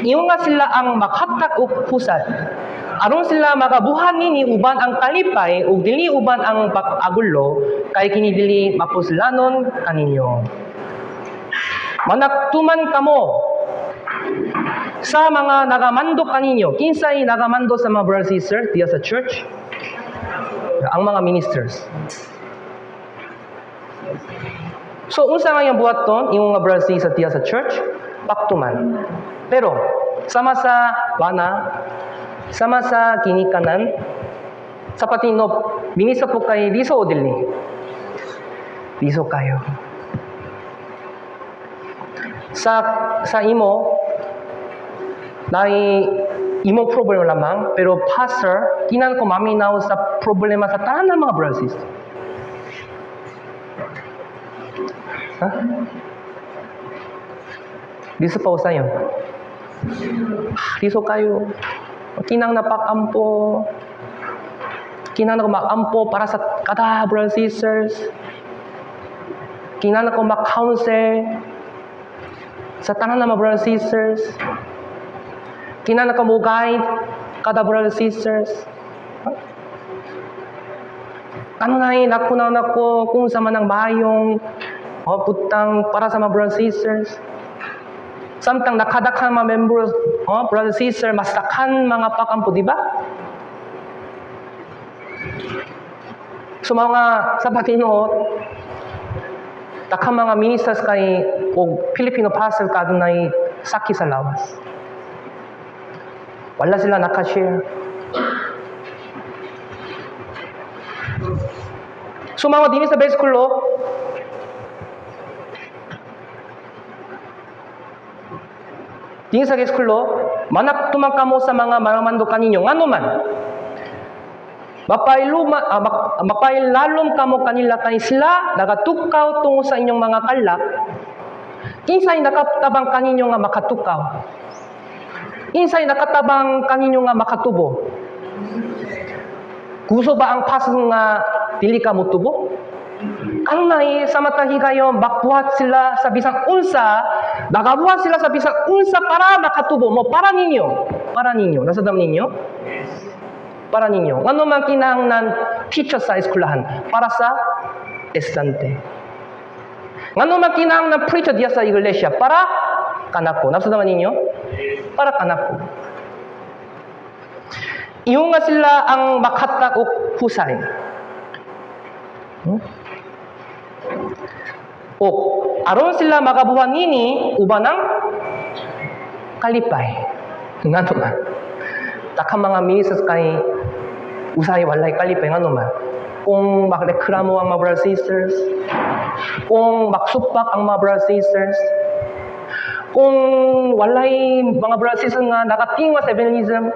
ingon nga sila ang makatak og husay aron sila magabuhan nini uban ang kalipay ug dili uban ang pag-agulo kay kini dili mapuslanon kaninyo. Managtuman kamo sa mga nagamando kaninyo. Kinsay nagamando sa mga brothers and sisters diya sa church? Ang mga ministers. So, unsa nga yung buhat ton, yung mga brothers and sisters diya sa church? Paktuman. Pero, sama sa wana, sama sa kinikanan, sa patinop, binisa po kay diso o dili? Diso kayo. Sa imo, dahil imo problema lamang, pero pastor, kinan ko maminaw sa problema sa tanan ng mga brothers and sisters. Ha? Diso pa usayon. Diso kayo. Kinang napakampo. Kinang na kumakampo para sa kada brothers and sisters. Kinang na kumakounsel sa tanan ng mga brothers and sisters. Kinang na kumugay kada brothers and sisters. Ano na nakunaw na ko kung sa manang bayong putang para sa mga brothers and sisters. Samtang nakadakan mga members, brothers and sisters, mas takan mga pakampo, di ba? So mga sa patinod, takang mga ministers kay o Filipino pastor kadunay saki sa lawas. Wala sila nakashare. So mga din sa base school, din sa base school, manak tumangkamo sa mga maramando kaninyo, ngano man. Mapailalom kamo kanila kay sila nagatukaw tungo sa inyong mga kalak. Kinsay nakatabang kaninyo nga makatukaw? Kinsay nakatabang kaninyo nga makatubo? Gusto ba ang pastor nga dili ka mutubo? Ano na sa matahi kayo, bakbuhat sila sa bisang unsa, nagabuhat sila sa bisang unsa para makatubo mo, para ninyo, nasa dam ninyo? Para ninyo. Ano man kinahanglan teacher sa eskwelahan? Para sa estudyante. Ano man kinahanglan preacher diya sa iglesia? Para kanako. Nasa dam ninyo? Para kanako. Iyon nga sila ang makatak o husay. O aron sila makabuhan nini uban ng kalipay. Nga naman. Taka mga ministers kay usay walay kalipay nga naman. Kung makreklamo ang mga brothers sisters, kung maksupak ang mga brothers sisters, kung walay mga brothers sisters nga nakatingwa sa evangelism,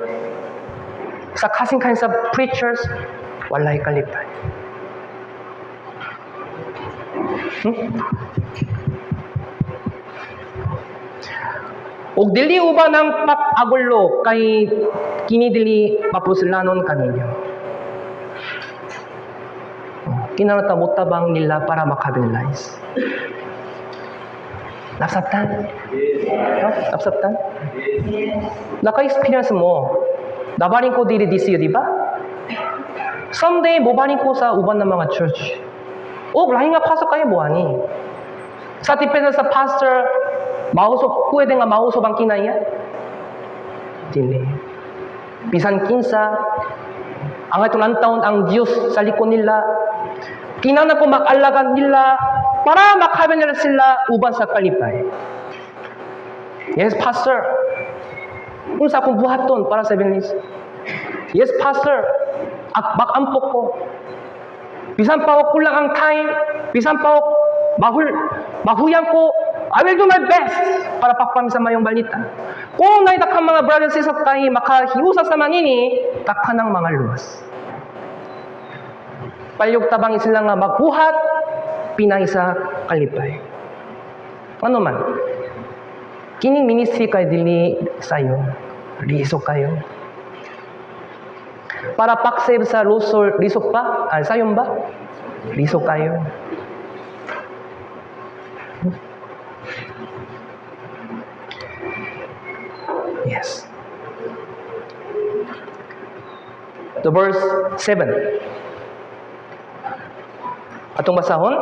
sa kasing-kasing sa preachers, walay kalipay. Og dili uban ang pag-agulo kay kini dili mapuslanon kaninyo. Kinatamutabang nila para makabilize. Nasabtan? Nasabtan? Naka-experience mo. Nabaling ko dili this year, di ba? Someday, bubaling ko sa uban ng mga church. Lahi nga pasok kayo buhani. Sa tipin sa pastor, pwede nga mausop ang kinaya? Dili. Bisan kinsa, ang itulang taon ang Diyos sa likod nila, kinana ko mag-alagan nila para makaban nila sila uban sa kalipay. Yes, Pastor. Unsa akong buhaton para sa evangelist? Yes, Pastor. Bakampok ko. Bisan pa ako kulang ang time, bisan pa ako mahuyang ko, I will do my best para pakpami sa mayong balita. Kung naitakan mga brothers and sisters tayo makahiusa sa manini, takhan ng mga luwas. Palyog tabang sila nga magbuhat, pinay sa kalipay. Ano man, kining ministry kay dili sayo, riso kayo. Para paksave sa lusor, risok pa? Sayon ba? Risok kayo. Yes. To verse 7. Atong basahon.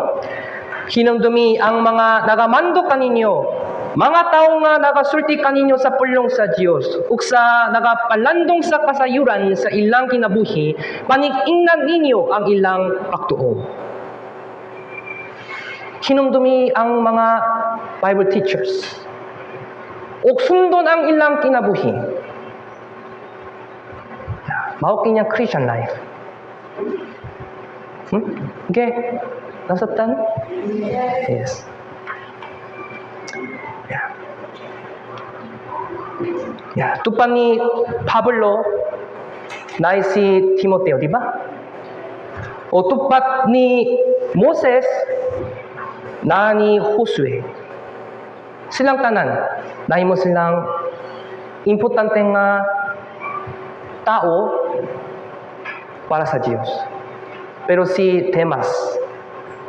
Hinumdumi ang mga nagamando kaninyo, mga tao nga nagasulti kaninyo sa pulong sa Dios, ug sa nagapalandong sa kasayuran sa ilang kinabuhi, panig-ingnan ninyo ang ilang pagtuo. Hinumdumi ang mga Bible teachers, ug sundon ang ilang kinabuhi. Mao kinya Christian life. Okay? Nasabtan? Yes. Yeah. Tupan ni Pablo na si Timoteo, di ba? O tupat ni Moses na ni Josue. Silang tanan, nahimo silang importante nga tao para sa Diyos. Pero si Demas,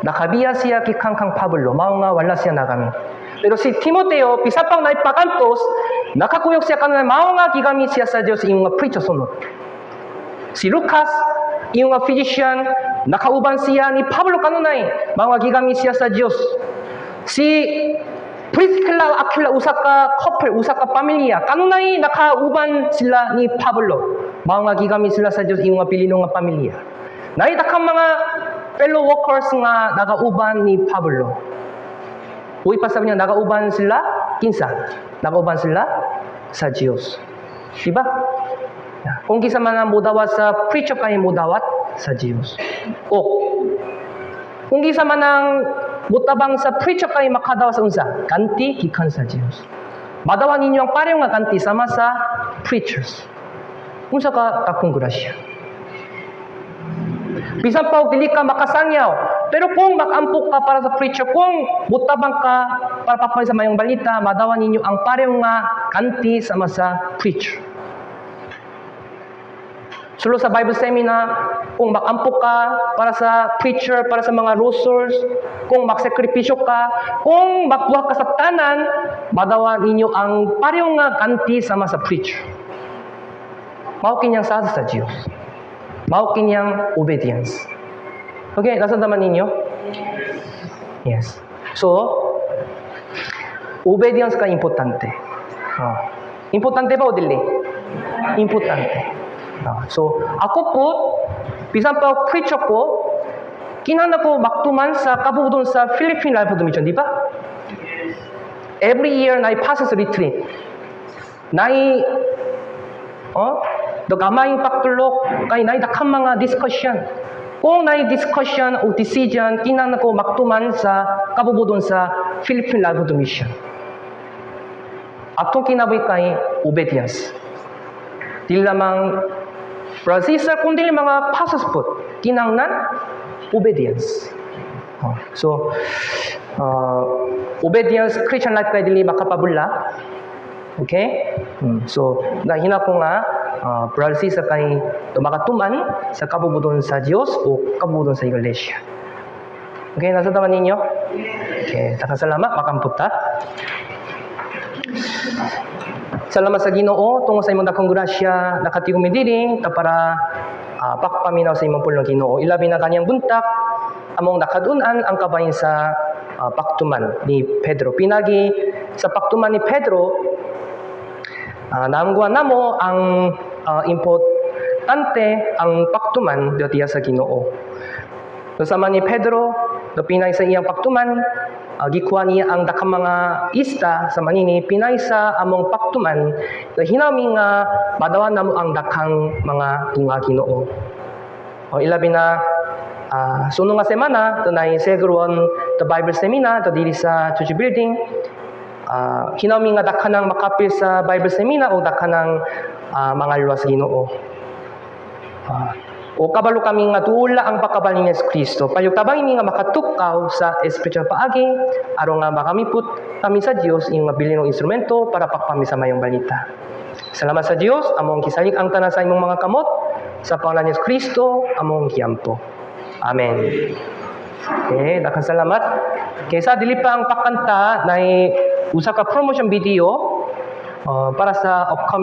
nakabiya siya kikang Pablo, mao nga wala siya nagami. Pero si Timoteo, pisapang naipakantos, nakakuyok siya kanina, mao nga gigamit siya sa Diyos iyong nga preacher sunod. Si Lucas, iyong nga physician, nakauban siya ni Pablo kanunay, mao nga gigamit siya sa Diyos. Si Priscilla, Aquila, usa ka couple, usa ka pamilya, kanunay nakauban sila ni Pablo, mao nga gigamit sila sa Diyos iyong nga pilino nga pamilya. Naitakang mga fellow workers nga nagauban ni Pablo. Uy, pasabi niya, nagauban sila, kinsa? Nagauban sila sa Diyos. Diba? Kung kisa man ang mudawat sa preacher kayo mudawat sa Diyos. O, kung kisa man ang mutabang sa preacher kayo makadawa sa unsa, kanti, kikan sa Diyos. Madawa ninyo ang pareho nga kanti sama sa preachers. Unsa ka kakong grasya. Bisan pa dili ka makasangyaw, pero kung makampok ka para sa preacher, kung mutabang ka para papay sa mayong balita, madawa ninyo ang pareho nga kanti sama sa preacher. Sulo sa Bible seminar, kung makampok ka para sa preacher, para sa mga rosters, kung magsakripisyo ka, kung magbuha ka sa tanan, madawa ninyo ang pareho nga kanti sama sa preacher. Mao kinyang sa Diyos. Mao kinyang obedience. Okay, nasa naman ninyo? Yes. So, obedience ka importante. Importante ba o dili? Importante. So, ako po, bisan pa preach ako, kinahanglan ko maktuman sa kabudon sa Philippine Life of the Mission, di ba? Every year, na-passes retreat. Dogamay pagtulok kay naidakang mga discussion. Kung discussion o decision, kinahanglan ko maktuman sa kabubudon sa Philippine Life of the Mission. Atong kinabuhi kay obedience. Dili lamang Francisca, kundi mga pastors po, kinahanglan obedience. So, obedience, Christian life kay dili makapabula. Okay? So, nahina ko nga, Francisca kay makatuman sa kabubudon sa Diyos o kabubudon sa Iglesia. Okay, nasa taman ninyo? Okay, salamat, makamputa. Salamat sa Ginoo tungod sa imong dakong grasya nakatigom diri ta para pakpaminaw sa imong pulong Ginoo. Ilabi na kaniyang buntak among nakadun-an ang kabahin sa paktuman ni Pedro. Pinagi sa paktuman ni Pedro, naamguan namo ang importante ang paktuman dito sa Ginoo. Kasama ni Pedro, Do pinay sa iyang pagtuman, gikuha niya ang dakang mga ista sa manini, pinay sa among pagtuman, do hinami nga madawan namo ang dakang mga tunga Ginoo. O ilabi na sunod nga semana, tunay seguron to Bible seminar, to dili sa church building, hinami nga dakanang makapil sa Bible seminar o dakanang mga luwas Ginoo. O kabalo kami nga tuula ang pagkabal ni Yesu Kristo. Payo tabang ini nga makatukaw sa espiritual paagi, aron nga makamiput kami sa Dios ing mabili ng instrumento para pakpami sa mayong balita. Salamat sa Dios, among kisalig ang tanan sa imong mga kamot, sa pangalan ni Yesu Kristo, among hiyampo. Amen. Okay, daghang salamat. Kaysa dili pa ang pakanta na usa ka promotion video para sa upcoming